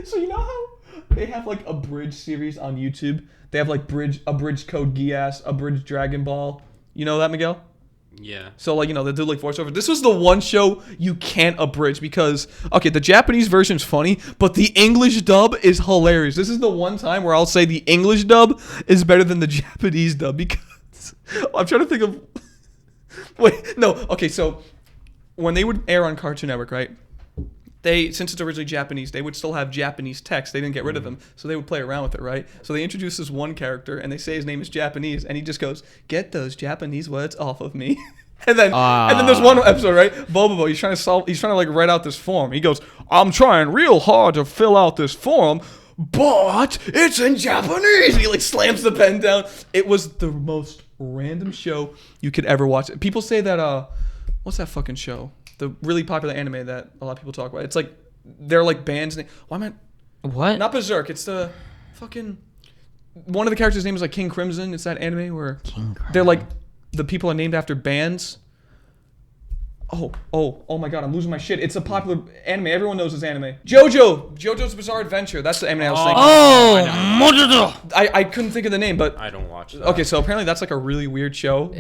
So you know how they have like a bridge series on YouTube? They have like a bridge code Geass, a bridge Dragon Ball. You know that, Miguel? Yeah. So like, they do like voiceover. This was the one show you can't abridge because the Japanese version's funny, but the English dub is hilarious. This is the one time where I'll say the English dub is better than the Japanese dub because I'm trying to think of. Wait, no. Okay, so when they would air on Cartoon Network, right? Since it's originally Japanese, they would still have Japanese text. They didn't get rid of them, so they would play around with it, right? So they introduce this one character, and they say his name is Japanese, and he just goes, "Get those Japanese words off of me." and then there's one episode, right? Bobo, he's trying to like write out this form. He goes, "I'm trying real hard to fill out this form, but it's in Japanese." And he like slams the pen down. It was the most random show you could ever watch. People say that what's that fucking show? The really popular anime that a lot of people talk about. It's like they're like bands. Why am I? What? Not Berserk. It's the fucking one of the characters' name is like King Crimson. It's that anime where they're like the people are named after bands. Oh my god! I'm losing my shit. It's a popular anime. Everyone knows this anime. JoJo's Bizarre Adventure. That's the anime I was thinking. Oh, I couldn't think of the name, but I don't watch that. Okay, so apparently that's like a really weird show.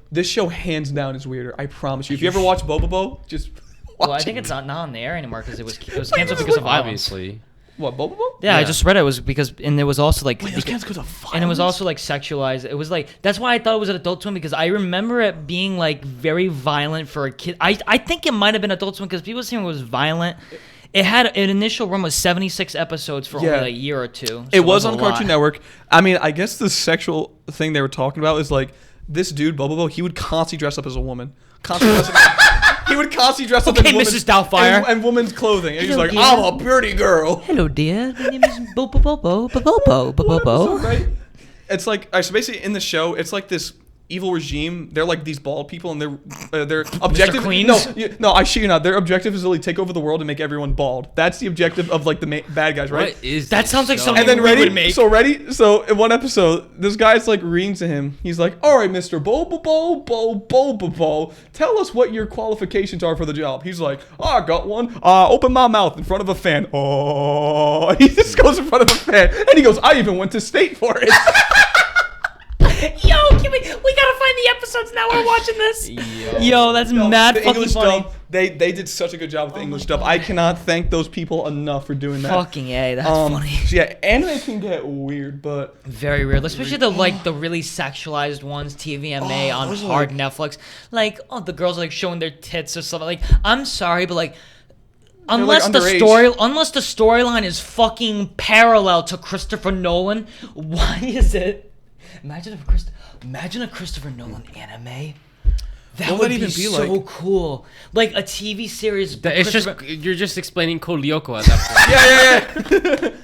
This show hands down is weirder. I promise you. If you ever watch Bobo, just watch well, I think it's not on the air anymore because it was canceled because of violence. Obviously. What, Bobo? Yeah, I just read it was because, and it was also like, Wait, it was canceled because of violence? and it was also like sexualized. It was like, that's why I thought it was an Adult Swim because I remember it being like very violent for a kid. I think it might have been Adult Swim because people saying it was violent. It had an initial run with 76 episodes for only like a year or two. So it was on Cartoon Network. I mean, I guess the sexual thing they were talking about is like this dude, Bobo, he would constantly dress up as a woman. He would constantly dress up in Mrs. Doubtfire. And women's clothing. And he's Hello, like, dear. I'm a pretty girl. Hello, dear. My name is Bobo. Right? It's like, so basically in the show, it's like this evil regime. They're like these bald people, and their objective. Queens? No, I shit you not. Their objective is to really take over the world and make everyone bald. That's the objective of like the bad guys, right? What is That this sounds like show? something And then we would make. So in one episode, this guy's like reading to him. He's like, "All right, Mr. Bo, tell us what your qualifications are for the job." He's like, "Oh, I got one. Open my mouth in front of a fan." Oh, he just goes in front of a fan, and he goes, "I even went to state for it." Yo, we gotta find the episodes now. We're watching this. Yo, that's mad The fucking English funny. dub, they did such a good job with the English dub. I cannot thank those people enough for doing that. Fucking A, that's funny. So yeah, anime can get weird, but Very weird, especially the really sexualized ones, TVMA on those are hard Netflix. Like, the girls are like showing their tits or something. Like, I'm sorry, but like, unless the storyline is fucking parallel to Christopher Nolan, why is it? Imagine a Christopher Nolan anime. That would be so like? Cool. Like a TV series. It's just you're just explaining Code Lyoko at that point. yeah.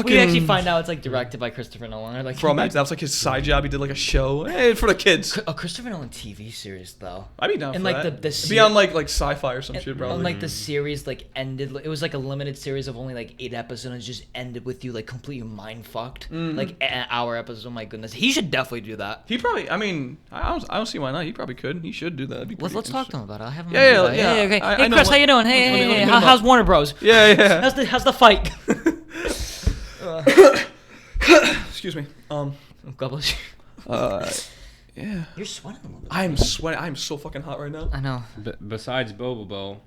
We actually find out it's like directed by Christopher Nolan. Or like, Bro, imagine that was like his side job. He did like a show for the kids. A Christopher Nolan TV series though. I'd be down for like that. the be on like sci-fi or some shit, probably. And like the series like ended. It was like a limited series of only like 8 episodes. And it just ended with you like completely mind fucked. Like an hour episode. Oh my goodness, he should definitely do that. He probably. I mean, I don't see why not. He probably could. He should do that. Let's talk to him about it. I'll have him. Yeah. Okay. I Hey know Chris, how you doing? Hey. How's Warner Bros? Yeah. How's the fight? Excuse me. God bless you. Yeah. You're sweating a little bit. I'm sweating. I'm so fucking hot right now. I know. Besides Bobo.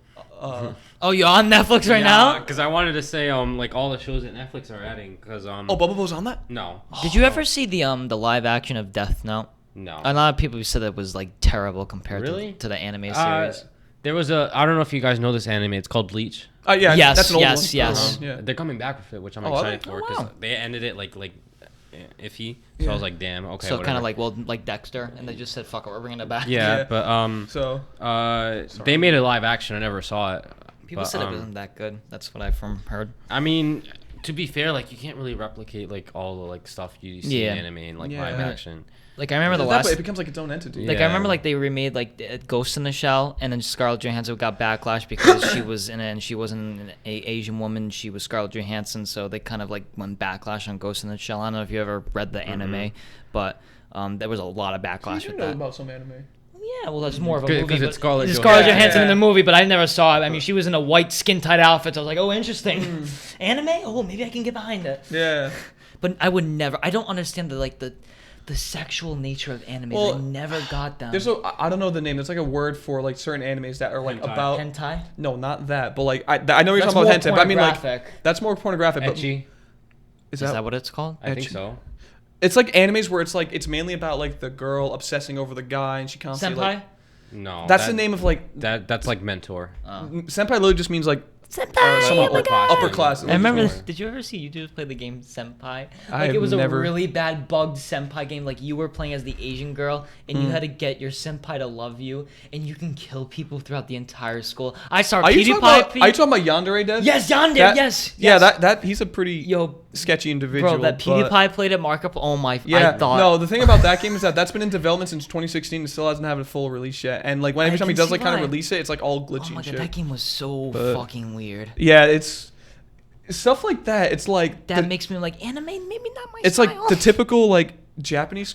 Oh, you're on Netflix right now? Because I wanted to say like all the shows that Netflix are adding. Because Bobo's on that? No. Did you ever see the live action of Death Note? No. A lot of people said it was like terrible compared to the anime series. There was I don't know if you guys know this anime. It's called Bleach. Yeah. Yes, That's an old one. yes. Yeah. They're coming back with it, which I'm are they? excited for Oh, because wow. they ended it like iffy. So I was like, damn, okay. So whatever. kind of like Dexter, and they just said, "Fuck it, we're bringing it back." Yeah, but So. they made a live action. I never saw it. People said it wasn't that good. That's what I've heard. I mean, to be fair, like you can't really replicate like all the like stuff you see in anime and like live action. Like I remember It becomes like its own entity. Like I remember like they remade like Ghost in the Shell, and then Scarlett Johansson got backlash because she was in it and she wasn't an Asian woman. She was Scarlett Johansson, so they kind of like went backlash on Ghost in the Shell. I don't know if you ever read the anime, but there was a lot of backlash with that. About some anime. Yeah, well, that's more of a movie. Because it's Scarlett Johansson in the movie, but I never saw it. I mean, she was in a white skin-tight outfit, so I was like, oh, interesting. Anime? Oh, maybe I can get behind it. Yeah. But I would never. I don't understand the the sexual nature of animes. Well, I never got them. I don't know the name. There's like a word for like certain animes that are like Hentai. about hentai. No, not that. But like I know you're That's talking about more hentai. But I mean like pornographic. that's more pornographic. But Ecchi. is Is that what it's called? I think Ecchi? so. It's like animes where it's like it's mainly about like the girl obsessing over the guy and she constantly Senpai. like. No. That's the name of like That's like mentor. senpai. Literally just means like Senpai. someone upper class. upper class. I remember. Mentor. Did you ever see YouTubers play the game Senpai? I Like it was have a never- really bad bugged Senpai game. Like you were playing as the Asian girl, and you had to get your Senpai to love you, and you can kill people throughout the entire school. I saw Are you talking about Yandere Dev? Yes, Yandere. That- Yes. Yeah, yes. that he's a pretty Yo, sketchy individual. bro, that but- PewDiePie played at Markup. Oh my! Yeah, I thought. no. The thing about that game is that that's been in development since 2016 and still hasn't had a full release yet. And like every time he can does see like kind of why. release it, it's like all glitchy Oh my and god, shit. that game was so But- fucking weird. Yeah, it's stuff like that. It's like That the- makes me like anime. Maybe not my it's style. like the typical like Japanese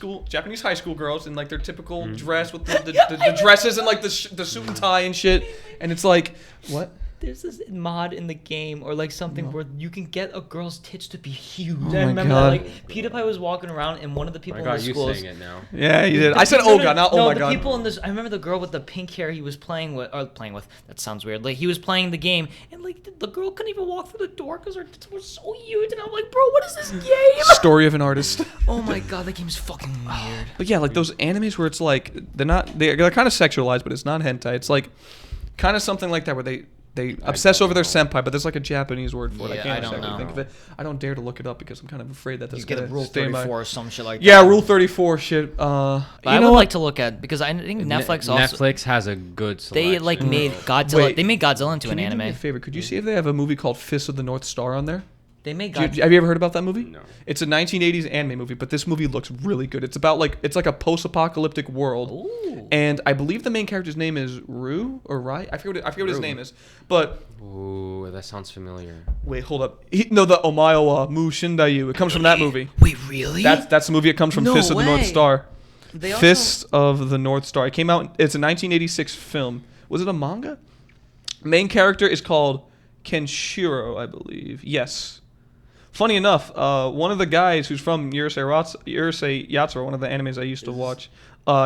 high school girls in like their typical dress with the dresses and like the suit and tie and shit. And it's like what? There's this mod in the game or like something where you can get a girl's tits to be huge. Oh I my remember God. that, like PewDiePie was walking around and one of the people I in got the you schools. saying it now. Yeah, you did. I said oh god, not oh no, my the god. people in this. I remember the girl with the pink hair he was playing with. That sounds weird. Like he was playing the game, and like the girl couldn't even walk through the door because her tits were so huge. And I'm like, bro, what is this game? Story of an artist. Oh my god, that game's fucking weird. But yeah, like those animes where it's like they're kind of sexualized, but it's not hentai. It's like kind of something like that where they obsess over their senpai, but there's like a Japanese word for it. Yeah, I can't I don't exactly know. think of it. I don't dare to look it up because I'm kind of afraid that this You is get a gonna Rule stay in my- 34 or some shit like that. Yeah, Rule 34 shit. But You I know would what? like to look at because I think Netflix also Netflix has a good selection. they like made bro. Godzilla. Wait, they made Godzilla into Can an you do me a anime. favor? Could you see if they have a movie called Fist of the North Star on there? They made Have Godzilla. you ever heard about that movie? No. It's a 1980s anime movie, but this movie looks really good. It's about like it's like a post-apocalyptic world, Ooh. and I believe the main character's name is Rue or Rai. I forget what his name is. But Ooh, that sounds familiar. wait, hold up. The Omae Mu Shindayu. It comes from that movie. Wait, really? That's the movie. It comes from No Fist of the North way. Star. They also- Fist of the North Star. It came out. It's a 1986 film. Was it a manga? Main character is called Kenshiro, I believe. Yes. Funny enough, one of the guys who's from Urusei Yatsura, one of the animes I used to watch,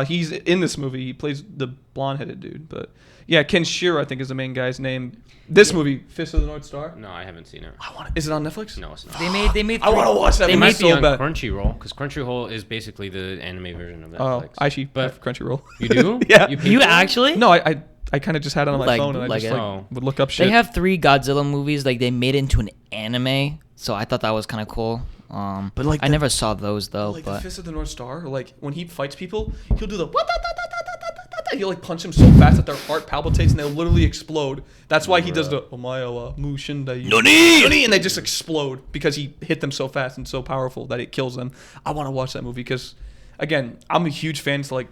he's in this movie. He plays the blonde-headed dude. But yeah, Kenshiro, I think, is the main guy's name. This movie, Fist of the North Star. No, I haven't seen it. Is it on Netflix? No, it's not. They made. I want to watch that. They It movie might be so on bad. Crunchyroll because Crunchyroll is basically the anime version of Oh, Netflix. I actually But- have Crunchyroll. You do? Yeah. You, paid You for it? actually? No, I kind of just had it on my Like- phone and I like just it. Oh. would look up shit. They have 3 Godzilla movies. Like they made it into an anime, so I thought that was kind of cool. But, like, I the- never saw those though. like the But Fist of the North Star, like when he fights people, he'll do the he'll like punch them so fast that their heart palpitates and they'll literally explode. That's why he does the Omae Mu Shindayu. Nani! And they just explode because he hit them so fast and so powerful that it kills them. I want to watch that movie because, again, I'm a huge fan to like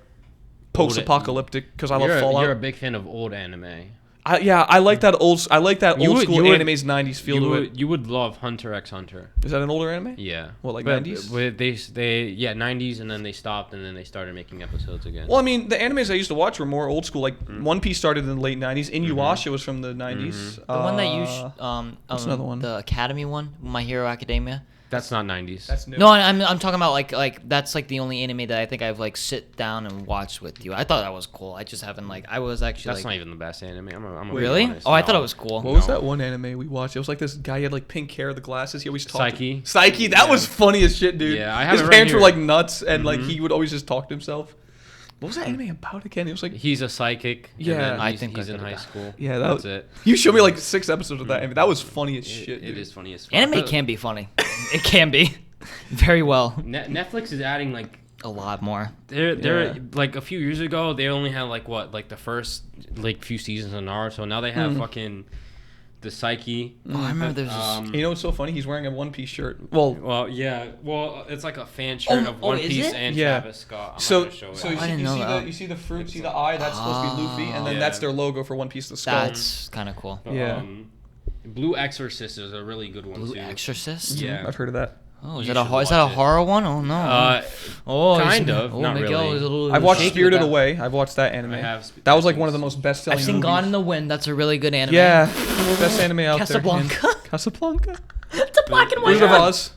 post-apocalyptic because I love Fallout. You're a big fan of old anime. I like that old school would- anime's 90s feel to it. You would love Hunter x Hunter. Is that an older anime? Yeah. What, like But 90s? They 90s and then they stopped and then they started making episodes again. Well, I mean, the animes I used to watch were more old school. Like One Piece started in the late 90s. Inuyasha was from the 90s. the one that you what's another one? the Academy one, My Hero Academia. That's not 90s. That's new. No, I'm talking about like that's like the only anime that I think I've like sit down and watched with you. I thought that was cool. I just haven't like I was actually That's like not even the best anime. I'm really. Honest. Oh, I No. thought it was cool. What was No. that one anime we watched? It was like this guy, he had like pink hair, the glasses. He always talked. Psyche. Psyche. That was funny as shit, dude. Yeah, I have His it right parents were here. like nuts, and like he would always just talk to himself. What was that anime about again? It was like He's a psychic. Yeah. and then I he's, think I he's in could high have- school. yeah, That's it. You showed me like 6 episodes of that anime. That was funny as shit. It Dude. is funny as fuck. Anime But can be funny. It can be very well. Netflix is adding like A lot more. they're Yeah. like a few years ago they only had like the first like few seasons of Naruto. Now they have fucking the Psyche. Oh, I remember there's And you know what's so funny? He's wearing a One Piece shirt. Well, Well, yeah. Well, it's like a fan shirt of One is Piece it? and Yeah. Travis Scott. I'm so not gonna show so it. you I see, didn't you know see that. the you see the fruit, see the eye. That's supposed to be Luffy, and then Yeah. that's their logo for One Piece. The skull. that's kind of cool. Yeah. Blue Exorcist is a really good one Blue too. Exorcist. Yeah. I've heard of that. Oh, is You that a should is that a watch it. horror one? Oh no. Oh, he's- kind of. Oh, Not Miguel really. is a little. I've watched shaky with Spirited that. Away. I've watched that anime. I have That was like one of the most best-selling. I've seen movies. Gone in the Wind. That's a really good anime. Yeah, best anime out Casablanca. there. Casablanca. It's a black and white. Wizard of Oz.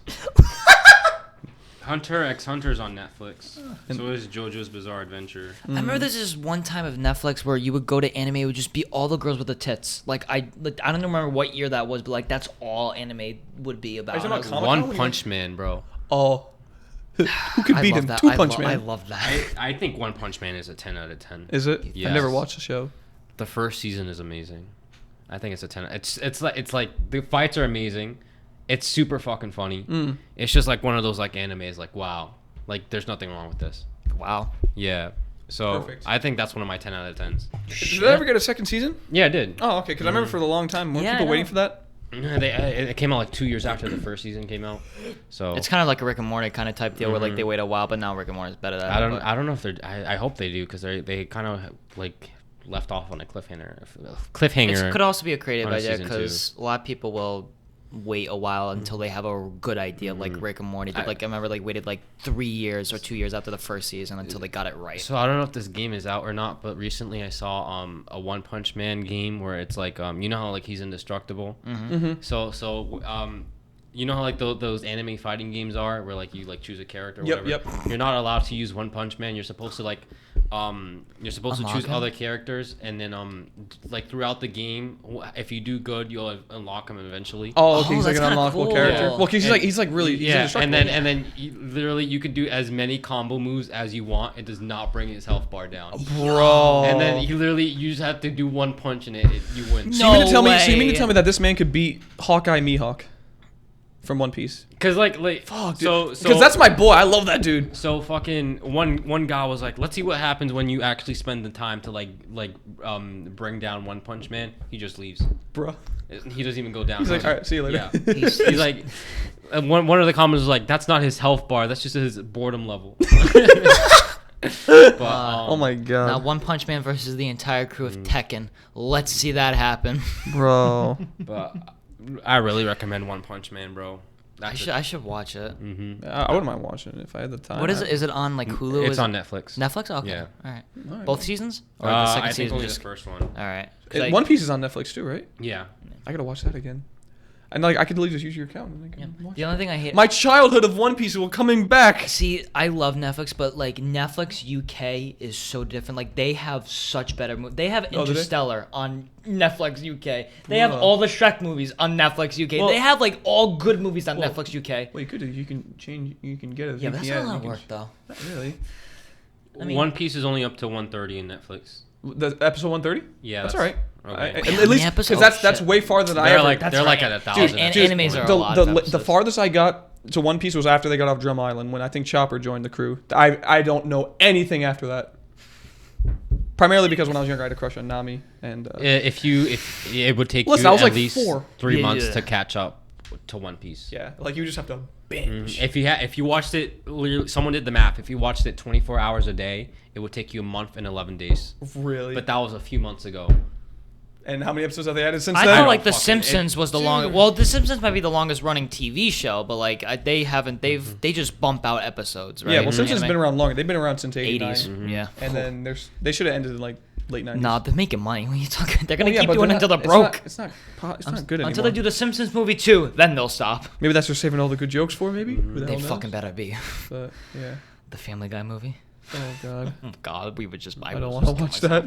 Hunter x Hunter's on Netflix. So is JoJo's Bizarre Adventure. I remember there's this one time of Netflix where you would go to anime, it would just be all the girls with the tits. Like I don't remember what year that was, but like that's all anime would be about. One Punch Man, bro. Oh. Who could beat him? That. 2 Punch Man. I love that. I think One Punch Man is a 10 out of 10. Is it? Yes. I never watched the show. The first season is amazing. I think it's a 10. It's like the fights are amazing. It's super fucking funny. It's just like one of those like animes. Like wow, like there's nothing wrong with this. Wow. Yeah. So Perfect. I think that's one of my 10 out of 10s. Did I ever get a second season? Yeah, I did. Oh, okay. Because I remember for a long time, weren't people waiting for that? It came out like 2 years after the first season came out. So It's kind of like a Rick and Morty kind of type deal where like they wait a while, but now Rick and Morty is better than that. I don't know if they're. I hope they do because they kind of like left off on a cliffhanger. It could also be a creative on a idea season because a lot of people will wait a while until they have a good idea, like Rick and Morty did. Like I remember, like waited like 3 years or 2 years after the first season until they got it right. So I don't know if this game is out or not, but recently I saw a One Punch Man game where it's like you know how like he's indestructible. So you know how like those anime fighting games are where like you like choose a character or whatever. Yep. You're not allowed to use One Punch Man. You're supposed to like to choose other characters, and then like throughout the game, if you do good, you'll unlock him eventually. Oh, okay. He's like an that's kinda unlockable cool. character. Yeah. Well, he's like really and then literally you can do as many combo moves as you want. It does not bring his health bar down. Bro. And then you just have to do one punch and you win. So you mean to tell me that this man could beat Hawkeye Mihawk from One Piece? Cause like fuck, so because that's my boy. I love that dude. So fucking one guy was like, let's see what happens when you actually spend the time to bring down One Punch Man. He just leaves, Bro. He doesn't even go down. He's like, all right, see you later. Yeah. He's like, one of the comments was like, that's not his health bar. That's just his boredom level. Oh my god. Now One Punch Man versus the entire crew of Tekken. Let's see that happen. Bro. But I really recommend One Punch Man, bro. I should watch it. I wouldn't mind watching it if I had the time. What is it? Is it on like Hulu? It's on Netflix. Netflix? Okay. Yeah. All right. Alright. Both seasons? Or the second I think season? only the first one. All right. One Piece is on Netflix too, right? Yeah. I gotta watch that again. And like I could literally just use your account and I can watch The only thing I hate. My childhood of One Piece will coming back. See, I love Netflix, but like Netflix UK is so different. Like they have such better movies. They have Interstellar on Netflix UK. They have all the Shrek movies on Netflix UK. They have like all good movies on Netflix UK. Well, you could. You can change. You can get a VPN. Yeah, but that's not a lot of work though. Not really. I mean, One Piece is only up to 130 in Netflix. The episode 130? Yeah, that's all right. Okay. At least because that's way farther than I ever. They're like at 1,000. Animes are a lot of episodes. The farthest I got to One Piece was after they got off Drum Island when I think Chopper joined the crew. I don't know anything after that. Primarily because when I was younger I had a crush on Nami and. If it would take Listen, you I was at like least 4. 3 months to catch up to One Piece. Yeah, like you just have to binge. If you watched it, someone did the math. If you watched it 24 hours a day, it would take you a month and 11 days. Really? But that was a few months ago. And how many episodes have they added since I then? feel like The Simpsons was the longest. Well, The Simpsons might be the longest running TV show, but like they just bump out episodes, right? Yeah, well, Simpsons has been around longer. They've been around since 89. 80s. Yeah. And then they should have ended in like late 90s. Nah, they're making money. What are you talking? They're gonna Well, yeah, keep but doing it they're until not- they're broke. It's not good anymore. Until they do the Simpsons movie 2, then they'll stop. Maybe that's what they're saving all the good jokes for. Maybe. Who the They hell fucking knows? better be. But yeah. The Family Guy movie. Oh god. Oh God, we would just. I don't want to watch that. I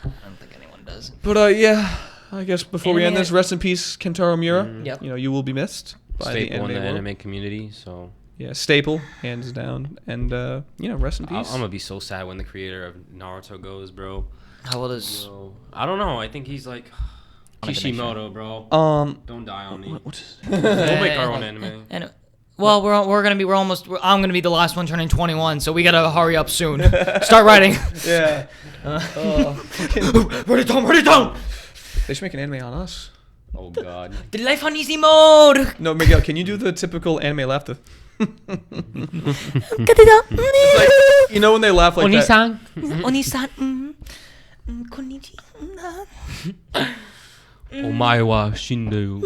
don't think anyone does. But yeah, I guess before we end Anime- this, rest in peace, Kentaro Miura. Yep. You know, you will be missed by Staple the in the world. anime community, so Yeah, staple, hands down, and rest in I'm peace. gonna be so sad when the creator of Naruto goes, bro. How old is? Yo, I don't know. I think he's like I'm not gonna make Kishimoto, bro. Don't die on me. What is? We'll make our own anime. And well, I'm gonna be the last one turning 21, so we gotta hurry up soon. Start writing. Yeah. Write it down. They should make an anime on us. Oh God. The life on easy mode. No, Miguel, can you do the typical anime laughter? You know when they laugh like that? Oni-san. Oni-san. Konnichiwa. Omae wa shinderu.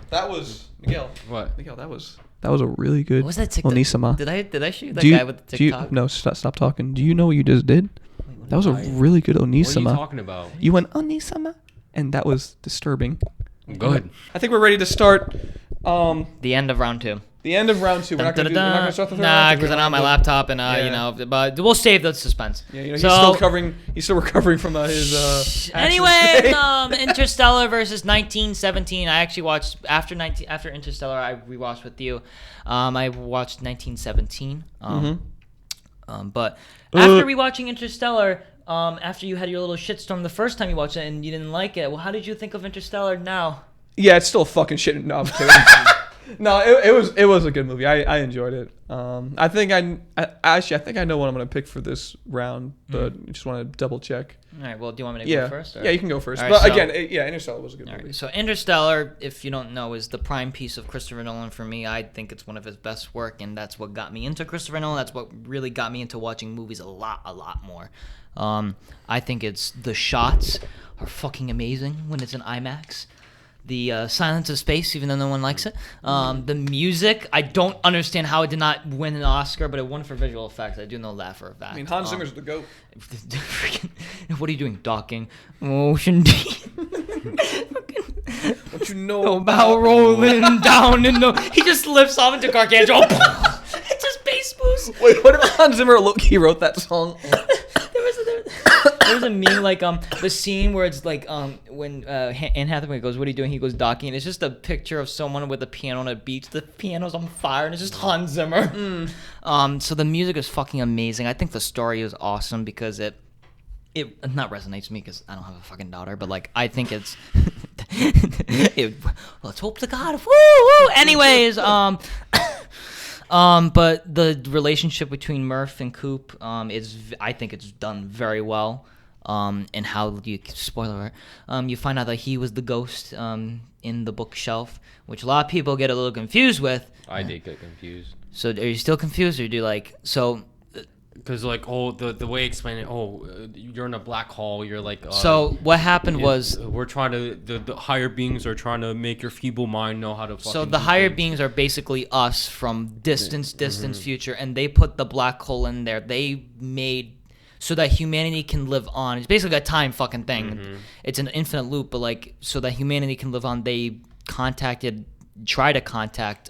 That was Miguel. What? Miguel, that was a really good. What was that TikTok? Onisama. Did I shoot that guy with the TikTok? No, stop talking. Do you know what you just did? That was a really good What are you Onisama. talking about? You went Onisama, and that was disturbing. Good. I think we're ready to start. The end of round 2. The end of round 2. We're not going to start the third round. Nah, because I don't have my laptop, and but we'll save the suspense. Yeah, he's still recovering from his. Anyway, Interstellar versus 1917. I actually watched after Interstellar. I rewatched with you. I watched 1917. But after rewatching Interstellar, after you had your little shitstorm the first time you watched it and you didn't like it, well, how did you think of Interstellar now? Yeah, it's still fucking shit. No, I'm kidding. No, it was a good movie. I enjoyed it. I think I know what I'm gonna pick for this round, but I just want to double check. All right. Well, do you want me to go first? Or? Yeah, you can go first. Right, but again, Interstellar was a good movie. Right, so Interstellar, if you don't know, is the prime piece of Christopher Nolan for me. I think it's one of his best work, and that's what got me into Christopher Nolan. That's what really got me into watching movies a lot more. I think the shots are fucking amazing when it's in IMAX. The Silence of Space, even though no one likes it. The music, I don't understand how it did not win an Oscar, but it won for visual effects. I do know that for a fact. I mean, Hans Zimmer's the GOAT. What are you doing? Docking. Ocean deep. What you know about rolling down in the... He just lifts off into Gargantua. It's just bass boost. Wait, what if Hans Zimmer low-key wrote that song? There was a meme like the scene where it's like when Anne Hathaway goes, "What are you doing?" He goes, "Docking." And it's just a picture of someone with a piano on a beach. The piano's on fire, and it's just Hans Zimmer. So the music is fucking amazing. I think the story is awesome because it not resonates with me because I don't have a fucking daughter, but like I think it's let's hope to God. Woo! Anyways, but the relationship between Murph and Coop I think it's done very well. And how you spoiler alert, you find out that he was the ghost in the bookshelf, which a lot of people get a little confused with. I did get confused. So are you still confused, or do you like so? Because like the way explain it, you're in a black hole. You're like. So what happened was we're trying to the higher beings are trying to make your feeble mind know how to. So the higher beings are basically us from distance future, and they put the black hole in there. They made. So that humanity can live on. It's basically a time fucking thing. It's an infinite loop, but like so that humanity can live on. They tried to contact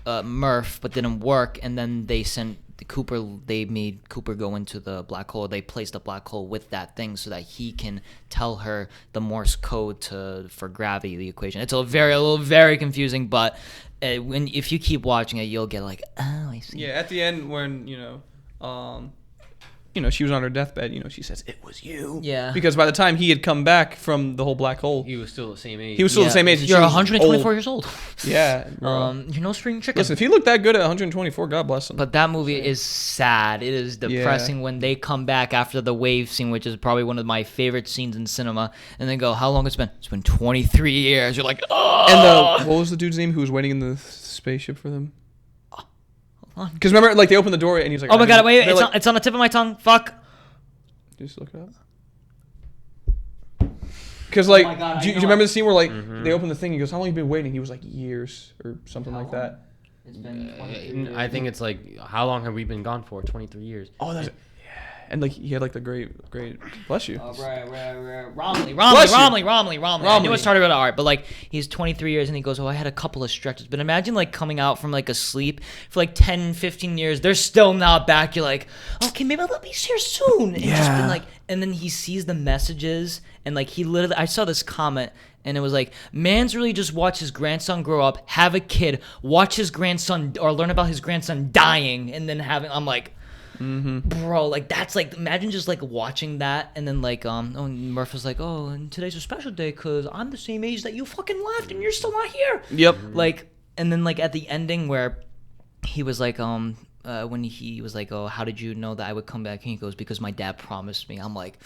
Murph, but didn't work. And then they sent Cooper. They made Cooper go into the black hole. They placed the black hole with that thing so that he can tell her the Morse code for gravity, the equation. It's a little very confusing, but if you keep watching it, you'll get like, oh, I see. Yeah, at the end when she was on her deathbed, she says, "It was you." Yeah. Because by the time he had come back from the whole black hole, he was still the same age. The same age. You're 124 years old. Yeah. You're no spring chicken. Listen, if he looked that good at 124, God bless him. But that movie is sad. It is depressing when they come back after the wave scene, which is probably one of my favorite scenes in cinema, and they go, "How long it's been?" It's been 23 years. You're like, oh. And what was the dude's name who was waiting in the spaceship for them? Because remember, like, they opened the door and he's like, "Oh my god, wait, it's on the tip of my tongue. Fuck." Just look it up. Because, like, do you remember the scene where, like, they opened the thing, he goes, "How long have you been waiting?" He was like, "Years," or something like that. It's been 23 years. I think it's like, how long have we been gone for? 23 years. Oh, that's... And like he had like the great bless you. Romley. I knew it started with art, but like he's 23 years and he goes, "Oh, I had a couple of stretches." But imagine like coming out from like a sleep for like 10, 15 years. They're still not back. You're like, okay, maybe I'll be here soon. And just been like, and then he sees the messages and like he literally, I saw this comment and it was like, man's really just watch his grandson grow up, have a kid, watch his grandson or learn about his grandson dying, and then I'm like. Bro, like that's like imagine just like watching that and then like Murph was like, "Oh, and today's a special day because I'm the same age that you fucking left and you're still not here." Yep. Like, and then like at the ending where he was like when he was like, "Oh, how did you know that I would come back?" And he goes, "Because my dad promised me." I'm like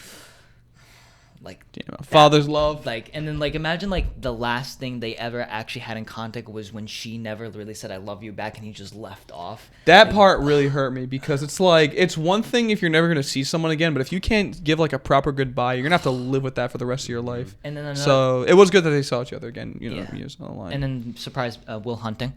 father's love. Like, and then like imagine like the last thing they ever actually had in contact was when she never really said "I love you" back, and he just left off. That part really hurt me because it's like it's one thing if you're never gonna see someone again, but if you can't give like a proper goodbye, you're gonna have to live with that for the rest of your life. And then so it was good that they saw each other again. Years down the line. And then surprise Will Hunting.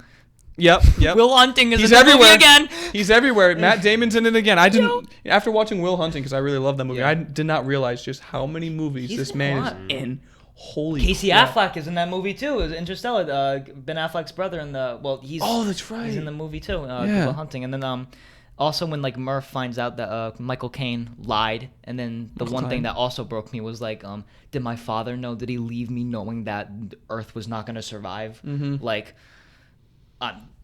Yep. Will Hunting is He's in the everywhere movie again. He's everywhere. Matt Damon's in it again. I didn't after watching Will Hunting because I really love that movie. I did not realize just how many movies this man is in. Holy Casey crap. Affleck is in that movie too. Is Interstellar. Ben Affleck's brother in the he's that's right. He's in the movie too. Good Will Hunting, and then also when like Murph finds out that Michael Caine lied, and then the one thing that also broke me was like, did my father know? Did he leave me knowing that Earth was not gonna survive? Mm-hmm.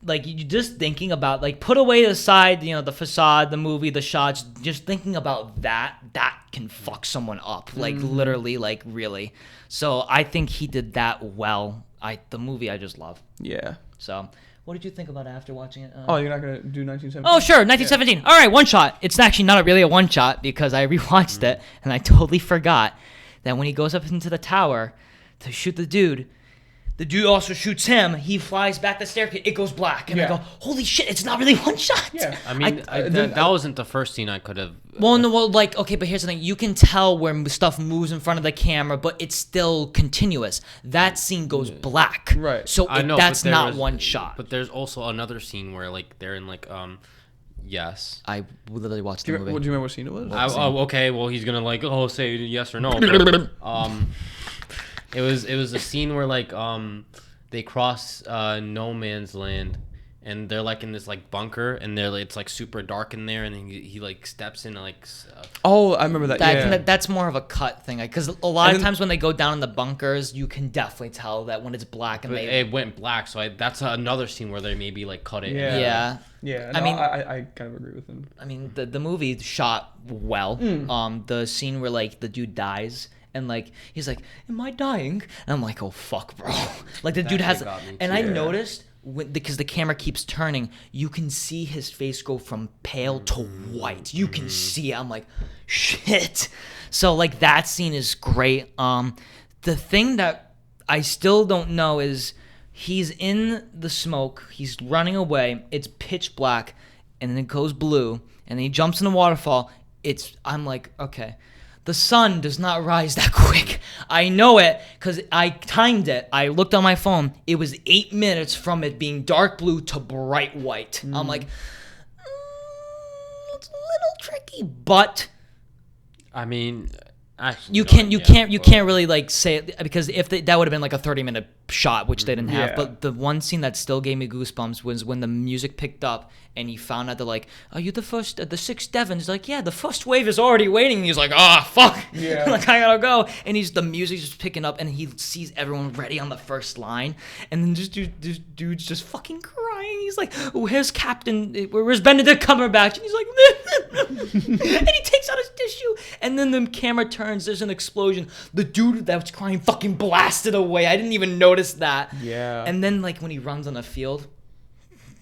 Like you just thinking about like put away aside the facade, the movie, the shots, just thinking about that can fuck someone up, like literally, like really. So I think he did that well. The movie I just love. Yeah. So what did you think about it after watching it? Oh, you're not gonna do 1917? Oh sure, 1917. All right, one shot. It's actually not really a one shot because I rewatched it and I totally forgot that when he goes up into the tower to shoot the dude also shoots him. He flies back the staircase. It goes black, and I go, "Holy shit! It's not really one shot." Yeah. I mean, that wasn't the first scene I could have. Okay, but here's the thing: you can tell where stuff moves in front of the camera, but it's still continuous. That scene goes black, right? So that's not one shot. But there's also another scene where like they're in like yes. I literally watched the movie. Do you remember what scene it was? Okay, well he's gonna like say yes or no. It was a scene where like they cross no man's land, and they're like in this like bunker, and it's like super dark in there, and he like steps in like. I remember that. That's more of a cut thing, because a lot of times when they go down in the bunkers, you can definitely tell that when it's black and it went black. So that's another scene where they maybe like cut it. Yeah. No, I kind of agree with him. I mean, the movie shot well. The scene where like the dude dies. And like he's like, "Am I dying?" And I'm like, "Oh fuck, bro!" Like the dude has, and I noticed because the camera keeps turning, you can see his face go from pale to white. You can see it. I'm like, shit. So like that scene is great. The thing that I still don't know is he's in the smoke. He's running away. It's pitch black, and then it goes blue, and then he jumps in the waterfall. I'm like, okay. The sun does not rise that quick. I know it because I timed it. I looked on my phone. It was 8 minutes from it being dark blue to bright white. I'm like, it's a little tricky, but I mean, actually, you can't really like say it, because if that would have been like a 30-minute shot, which they didn't have. Yeah. But the one scene that still gave me goosebumps was when the music picked up and he found out they're like, "Are you the first, the sixth Devon?" He's like, "Yeah, the first wave is already waiting." And he's like, fuck. Yeah. Like, I gotta go. And the music's just picking up, and he sees everyone ready on the first line, and then this dude's just fucking crying. He's like, "Where's where's Benedict Cumberbatch?" And he's like, and he takes out his tissue, and then the camera turns. There's an explosion. The dude that was crying fucking blasted away. I didn't even notice that. Yeah. And then like when he runs on the field.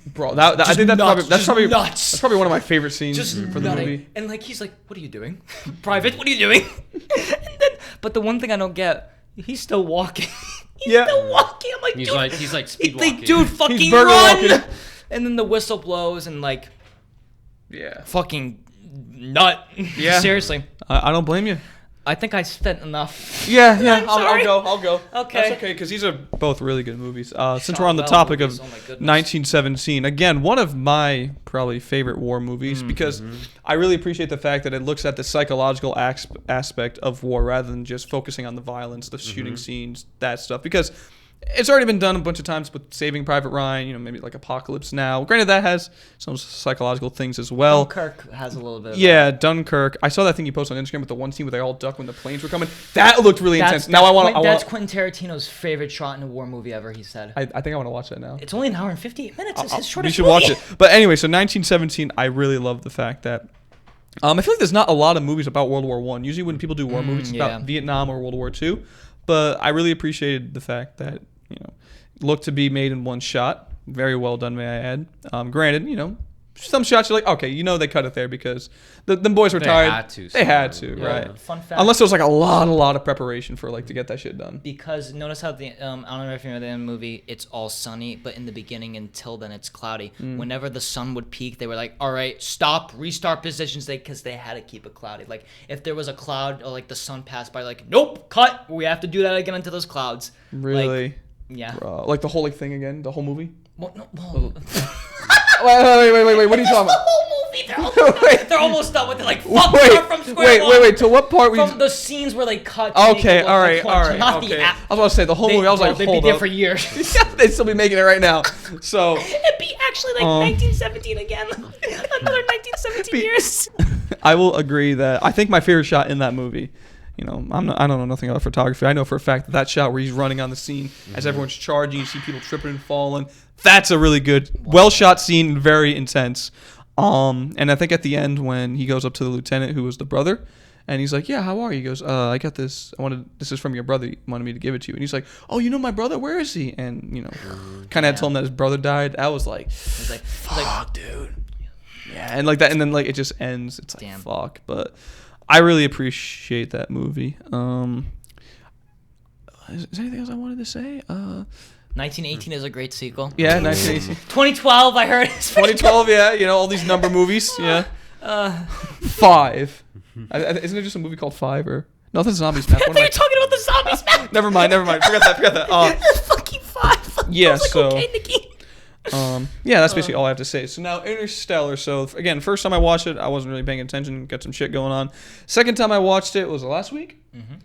Bro, I think that's probably nuts. That's probably one of my favorite scenes Just for the movie. And like he's like, "What are you doing, Private? What are you doing?" But the one thing I don't get, he's still walking. He's still walking. I'm like, he's like speed walking. Like, dude, fucking He's burger run! walking. And then the whistle blows, and like, Yeah. fucking nut. Yeah. Seriously. I don't blame you. I think I spent enough. Yeah. I'm sorry. I'll go. Okay. That's okay, because these are both really good movies. Since Shot we're on the well topic movies, of oh my goodness. 1917, again, one of my probably favorite war movies, because I really appreciate the fact that it looks at the psychological aspect of war rather than just focusing on the violence, the shooting scenes, that stuff. Because it's already been done a bunch of times with Saving Private Ryan, maybe like Apocalypse Now. Granted, that has some psychological things as well. Dunkirk has a little bit of that. Dunkirk. I saw that thing you posted on Instagram with the one scene where they all duck when the planes were coming. That looked really intense. That's Quentin Tarantino's favorite shot in a war movie ever, he said. I think I want to watch that now. It's only an hour and 58 minutes. It's his shortest We should watch it. But anyway, so 1917, I really love the fact that I feel like there's not a lot of movies about World War I. Usually when people do war movies, it's about Vietnam or World War II. But I really appreciated the fact that, looked to be made in one shot. Very well done, may I add. Granted, some shots you're like, okay, they cut it there because the boys were tired. They had to, right? Fun fact. Unless there was like a lot of preparation for to get that shit done. Because notice how I don't know if you remember the end of the movie, it's all sunny, but in the beginning until then it's cloudy. Whenever the sun would peak, they were like, all right, stop, restart positions, because they had to keep it cloudy. Like if there was a cloud or like the sun passed by, like, nope, cut, we have to do that again until those clouds. Really? Yeah. Like the whole thing again, the whole movie? Well, no, Wait, what are you talking about? The whole movie. They're almost done with it. Like, fuck, start from square one. Wait. To what part? From the scenes where they cut. Okay, all right. Not okay. the app. I was about to say the whole movie. I was like, they'd hold be there up. for years. They'd still be making it right now. So It'd be actually like 1917 again. Another 1917 years. I will agree that I think my favorite shot in that movie. I don't know nothing about photography. I know for a fact that shot where he's running on the scene as everyone's charging, you see people tripping and falling. That's a really good, well shot scene, very intense. And I think at the end when he goes up to the lieutenant who was the brother, and he's like, "Yeah, how are you?" He goes, "I got this. This is from your brother. He wanted me to give it to you." And he's like, "Oh, you know my brother? Where is he?" And kind of had told him that his brother died. I was like, "Fuck, dude." Yeah, and like that, and then like it just ends. It's like, fuck, but. I really appreciate that movie. Is there anything else I wanted to say? 1918 is a great sequel. Yeah, 1918. 2012, I heard. 2012, yeah. All these number movies. Yeah. 5. Isn't there just a movie called 5 or nothing? Zombies Map. You're talking about the Zombies Map. Never mind. Forget that. Fucking 5. Yeah. So. Okay, Nicky. Yeah, that's basically all I have to say. So now Interstellar. So again, first time I watched it, I wasn't really paying attention. Got some shit going on. Second time I watched it was last week. Mm-hmm.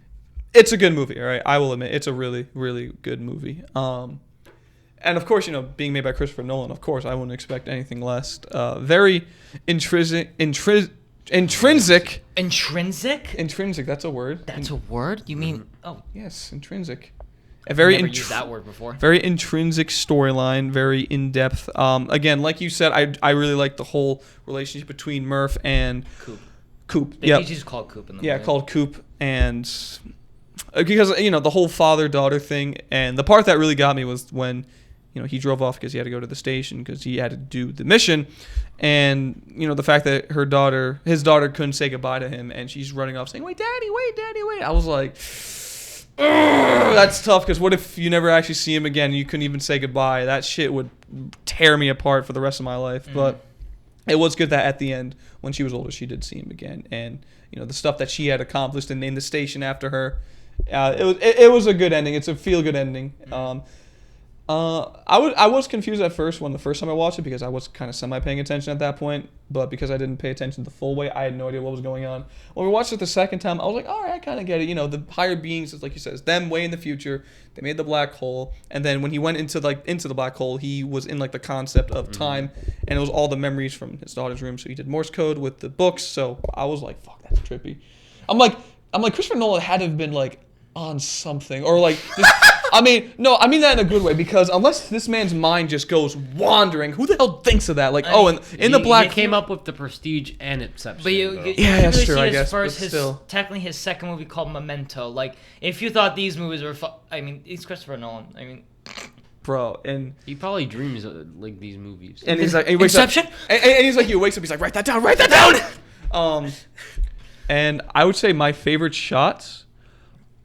It's a good movie. All right, I will admit it's a really, really good movie. And of course, being made by Christopher Nolan, of course, I wouldn't expect anything less. Very intrinsic. Intrinsic. That's a word. That's a word. You mean? Oh, yes, intrinsic. A very never used that word before. Very intrinsic storyline, very in depth. Again, like you said, I really like the whole relationship between Murph and Coop. They just call it Coop in the movie. Called Coop, and because the whole father-daughter thing, and the part that really got me was when he drove off because he had to go to the station because he had to do the mission, and the fact that his daughter couldn't say goodbye to him, and she's running off saying, "Wait, Daddy, wait." I was like. That's tough because what if you never actually see him again and you couldn't even say goodbye? That shit would tear me apart for the rest of my life. But it was good that at the end, when she was older, she did see him again. And, the stuff that she had accomplished and named the station after her, it was a good ending. It's a feel-good ending. I was confused at first the first time I watched it because I was kind of semi-paying attention at that point. But because I didn't pay attention the full way, I had no idea what was going on. When we watched it the second time, I was like, all right, I kind of get it. The higher beings, like you said, it's them way in the future. They made the black hole. And then when he went into the black hole, he was in like the concept of time. And it was all the memories from his daughter's room. So he did Morse code with the books. So I was like, fuck, that's trippy. I'm like Christopher Nolan had to have been like on something or like just, I mean that in a good way because unless this man's mind just goes wandering, who the hell thinks of that? Like, the black he came up with The Prestige and Inception. But you that's really true, see I guess. Technically his second movie called Memento. Like, if you thought these movies were it's Christopher Nolan. Bro, and he probably dreams like these movies. And he's like, and he Inception? and he's like, he wakes up, he's like, write that down. And I would say my favorite shots.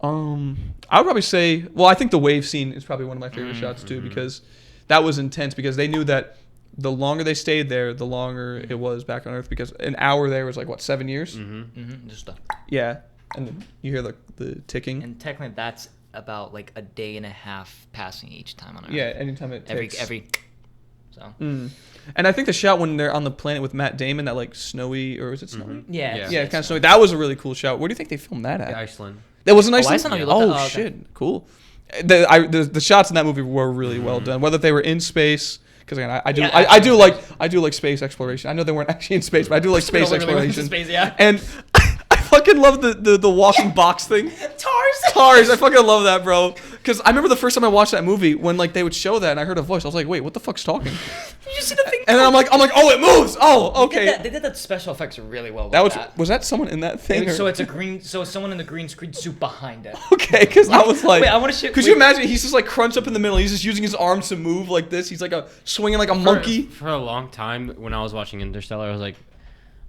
I would probably say, I think the wave scene is probably one of my favorite shots too because that was intense because they knew that the longer they stayed there, the longer it was back on Earth because an hour there was like 7 years. Yeah, and then you hear the ticking. And technically, that's about like a day and a half passing each time on Earth. Yeah, anytime it ticks. Every. So. And I think the shot when they're on the planet with Matt Damon, that like snowy, or is it snowy? Yeah, kind of snowy. That was a really cool shot. Where do you think they filmed that at? Iceland. That was an Iceland? Iceland? Oh, shit. Cool. The shots in that movie were really well done. Whether they were in space, because again, I do like space exploration. I know they weren't actually in space, but I do like space exploration. Space, yeah. And I fucking love the walking box thing. Tars. I fucking love that, bro. Because I remember the first time I watched that movie when like they would show that and I heard a voice. I was like, wait, what the fuck's talking? You see the thing? And then I'm like, oh, it moves. Oh, okay. They did that special effects really well. Was that someone in that thing? So it's someone in the green screen suit behind it. Okay, because I was like, wait, I want to show. Could you imagine? He's just like crunched up in the middle. He's just using his arms to move like this. He's like swinging like a monkey. For a long time, when I was watching Interstellar, I was like,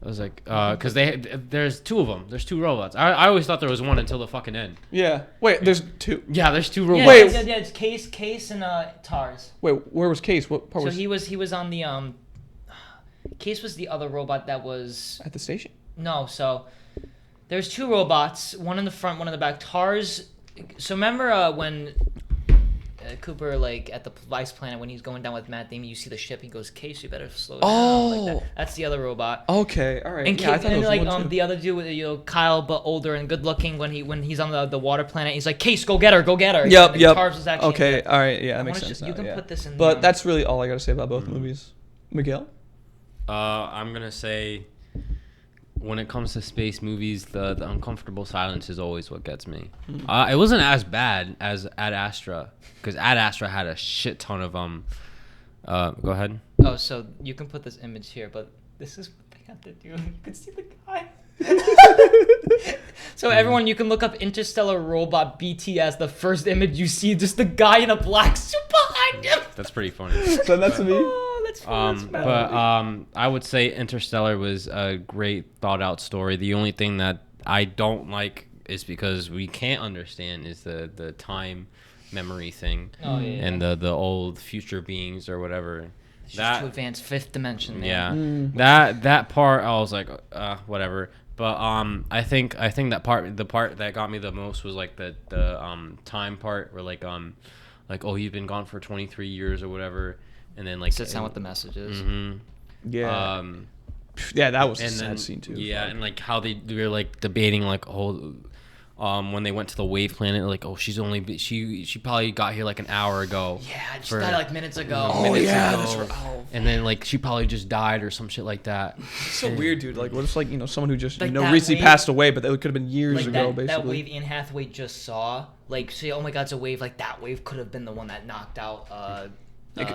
because there's two of them. There's two robots. I always thought there was one until the fucking end. Yeah. Wait, there's two. Yeah, there's two robots. Wait. Yeah, it's Case and Tars. Wait, where was Case? What part was? So he was on the Case was the other robot that was at the station. No, so there's two robots, one in the front, one in the back. Tars. So remember when Cooper, like at the Vice Planet when he's going down with Matt Damon, you see the ship. He goes, "Case, you better slow down." Like that. That's the other robot. Okay, all right. And, yeah, I thought it was like one too. the other dude with Kyle, but older and good looking, when he's on the water planet, he's like, "Case, go get her, go get her." Yep. Tarves was actually Okay, all right. Yeah, that makes sense. You can put this in. But that's really all I gotta say about both movies. Miguel? I'm gonna say, when it comes to space movies, the uncomfortable silence is always what gets me. It wasn't as bad as Ad Astra, because Ad Astra had a shit ton of Go ahead. Oh, so you can put this image here, but this is what they have to do. You can see the guy. So everyone, you can look up Interstellar Robot BTS. The first image you see, just the guy in a black suit behind him. That's pretty funny. So that's me. Oh, that's funny. But I would say Interstellar was a great thought out story. The only thing that I don't like is because we can't understand is the time memory thing. Oh, yeah. And the old future beings or whatever. It's just to advance fifth dimension. Man. Yeah. That part I was like whatever. But I think that the part that got me the most was like the time part where like oh, you've been gone for 23 years or whatever, and then like Sits down with the messages. Mm-hmm. Yeah. Yeah, that was a sad scene too. Yeah, and like how they were like debating like when they went to the wave planet, like she probably got here like an hour ago. Yeah, she died like minutes ago. That's right. And then like she probably just died or some shit like that. It's so weird, dude. Like, what if like someone who just Like that recently wave- passed away, but that could have been years Like ago, that basically. wave Anne Hathaway just saw, like, say, oh my God, it's a wave. Like that wave could have been the one that knocked out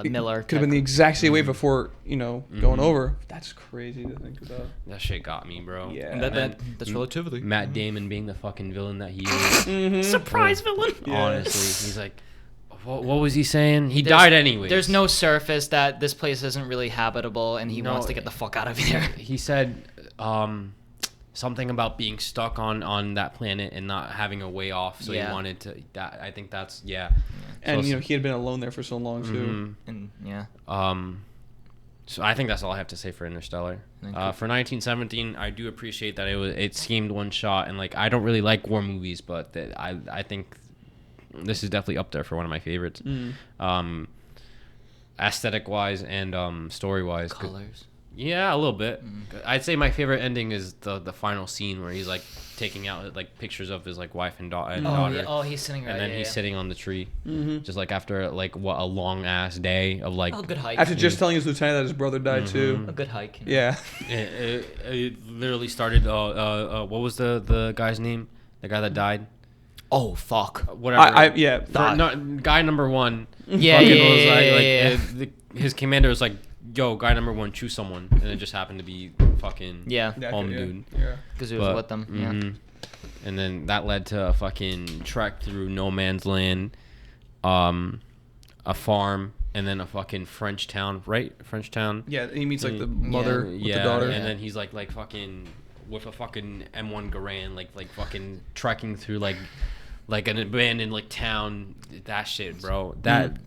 Miller. Could have been the exact same wave before going over. That's crazy to think about. That shit got me, bro. Yeah. And then That's relativity. Matt Damon being the fucking villain that he is. Surprise villain. Yeah. Honestly, he's like, what was he saying? He died anyway. There's no surface that this place isn't really habitable, and he wants to get the fuck out of here. He said something about being stuck on that planet and not having a way off, so he wanted to. I think that's And he had been alone there for so long too. And So I think that's all I have to say for Interstellar. For 1917, I do appreciate that it seemed one shot, and like I don't really like war movies, but I think this is definitely up there for one of my favorites. Aesthetic wise and story wise. colors. Yeah, a little bit. I'd say my favorite ending is the final scene where he's like taking out like pictures of his like wife and daughter. Yeah. Oh, he's sitting right and then he's sitting on the tree, just like after like a long ass day of like. Oh, good hike. After just telling his lieutenant that his brother died too. A good hike. Yeah. It literally started. What was the guy's name? The guy that died. Oh fuck. Whatever. Guy number one. His commander was like, "Yo, guy number one, choose someone," and it just happened to be fucking dude. Yeah. Because he was with them. Yeah. And then that led to a fucking trek through no man's land, a farm, and then a fucking French town, right? French town. Yeah, he meets like the mother with the daughter. And then he's like fucking with a fucking M1 Garand, like fucking trekking through like an abandoned like town. That shit, bro. That.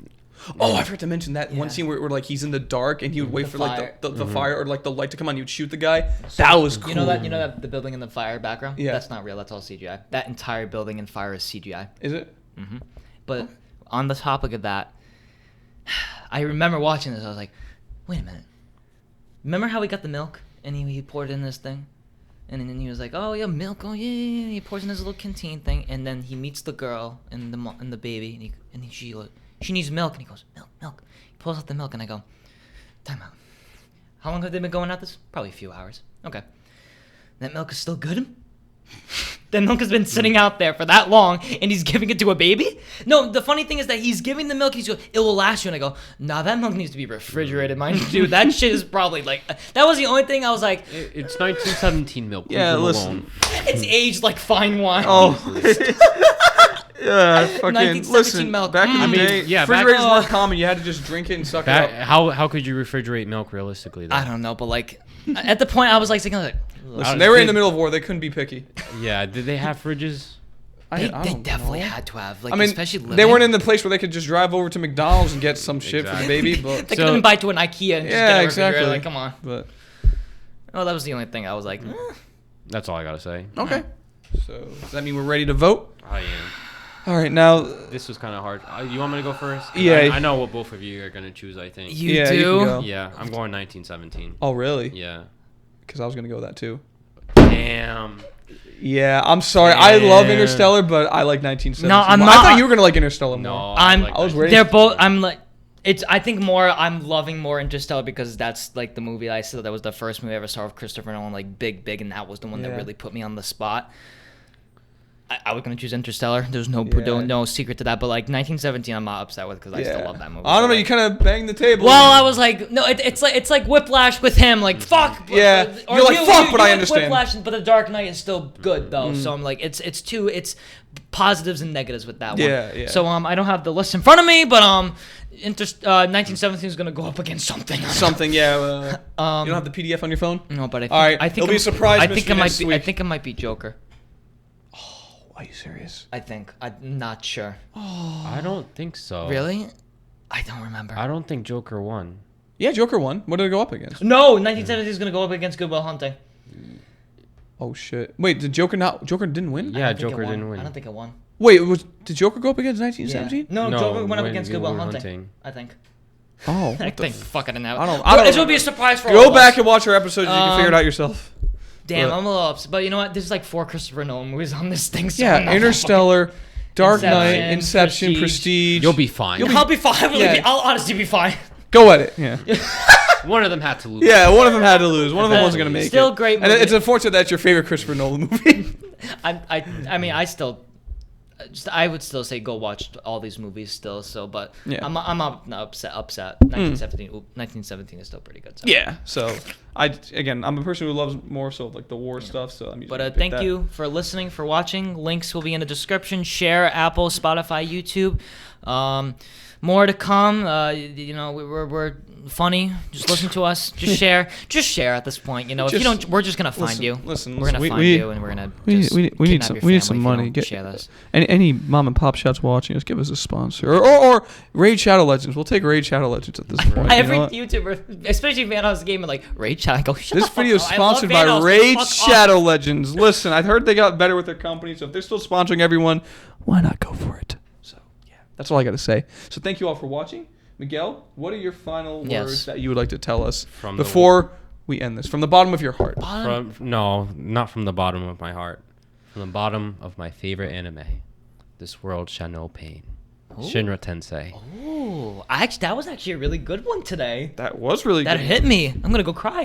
Oh, I forgot to mention that one scene where like he's in the dark and he would wait for like the fire or like the light to come on. You'd shoot the guy. That was cool. You know that the building in the fire background? Yeah. That's not real. That's all CGI. That entire building in fire is CGI. Is it? Mm-hmm. But on the topic of that, I remember watching this. I was like, wait a minute. Remember how we got the milk and he poured in this thing? And then he was like, oh, yeah, milk. Oh, yeah. He pours in this little canteen thing. And then he meets the girl and the baby. And she goes, she needs milk. And he goes, milk. He pulls out the milk. And I go, time out. How long have they been going at this? Probably a few hours. Okay. That milk is still good? That milk has been sitting out there for that long, and he's giving it to a baby? No, the funny thing is that he's giving the milk, he's going, it will last you. And I go, nah, that milk needs to be refrigerated, mind you. That shit is probably like, that was the only thing I was like. It's 1917 milk. Yeah, listen. Alone. It's aged like fine wine. Oh. Yeah, fucking 1917 listen. milk. Back in the day, refrigerators weren't common. You had to just drink it and suck it up. How could you refrigerate milk realistically, though? I don't know, but like, at the point I was like thinking like, listen, they were in the middle of war. They couldn't be picky. Yeah, did they have fridges? They definitely had to have. Like, I mean, especially living. they weren't in the place where they could just drive over to McDonald's and get some shit for the baby. But they couldn't buy to an IKEA and just get a refrigerator. Like, come on. But oh, that was the only thing I was like. That's all I gotta say. Okay. So does that mean we're ready to vote? I am. All right, now. This was kind of hard. You want me to go first? Yeah. I know what both of you are gonna choose. I think. You Yeah, do? you can go. Yeah, I'm going 1917. Oh, really? Yeah. Because I was gonna go with that too. Damn. Yeah, I'm sorry. I love Interstellar, but I like 1917. No, I'm more. not. I thought you were gonna like Interstellar more. No. I was waiting. They're both. I'm like. I think more. I'm loving more Interstellar because that's like the movie I said that was the first movie I ever saw of Christopher Nolan, like big, and that was the one that really put me on the spot. I was gonna choose Interstellar. There's no secret to that. But like 1917, I'm not upset with because I still love that movie. I don't know. Like, You kind of banged the table. well, I was like, no, it's like Whiplash with him. Like fuck. Yeah. Or You're like, fuck, but I understand. Whiplash, but The Dark Knight is still good though. So I'm like, it's positives and negatives with that one. Yeah. So I don't have the list in front of me, but 1917 is gonna go up against something. Something, yeah. You don't have the PDF on your phone? No, but I think All right, I think it'll be a surprise I think it mystery might next be. week. I think it might be Joker. Are you serious? I think. I'm not sure. I don't think so. Really? I don't remember. I don't think Joker won. Yeah, Joker won. What did it go up against? No, 1917 is gonna go up against Good Will Hunting. Oh shit! Wait, did Joker not? Joker didn't win? Yeah, I don't think Joker it won. didn't win. I don't think it won. Wait, did Joker go up against 1917? No, No, Joker went up when against Good Good Will Will Hunting. Hunting. I think. Oh, I what the think. Fuck it, now. I don't But it know. will be a surprise for all Go of back us. and watch our episodes. You can figure it out yourself. Damn, But- I'm a little upset. But you know what? There's like 4 Christopher Nolan movies on this thing. So I'm Yeah, not Interstellar, Dark Inception, Knight, Inception, Prestige. Prestige. You'll be fine. I'll be fine. Yeah. I'll honestly be fine. Go at it. Yeah. One of them had to lose. Yeah, one of them had to lose. One of them wasn't gonna make Still it. great And movie. it's unfortunate that's your favorite Christopher Nolan movie. I mean, I still, I would still say go watch all these movies still. So, but Yeah. I'm not upset. 1917 is still pretty good. So. Yeah. So I'm a person who loves more so like the war stuff. So I'm. But thank you for listening, for watching. Links will be in the description. Share Apple, Spotify, YouTube. More to come. You know, we're funny. Just listen to us. Just share. Just share at this point. You know, if you don't, we're just gonna find you. We're gonna find you, and we're gonna. We Just need kidnap some. your We need family some if you money. don't share this. Any mom and pop shops watching us, give us a sponsor or Raid Shadow Legends. We'll take Raid Shadow Legends at this point. Every you know what? YouTuber, especially Vanhouse Gaming, like Raid Shadow. I go, shut This the fuck video is up. I love sponsored by Vanhouse, Raid fuck off. Shadow Legends. Listen, I heard they got better with their company, so if they're still sponsoring everyone, why not go for it? So yeah, that's all I got to say. So thank you all for watching. Miguel, what are your final words that you would like to tell us before we end this? From the bottom of your heart. No, not from the bottom of my heart. From the bottom of my favorite anime. This world shall know pain. Shinra Tensei. Oh, that was actually a really good one today. That was really That good. hit me. I'm gonna go cry.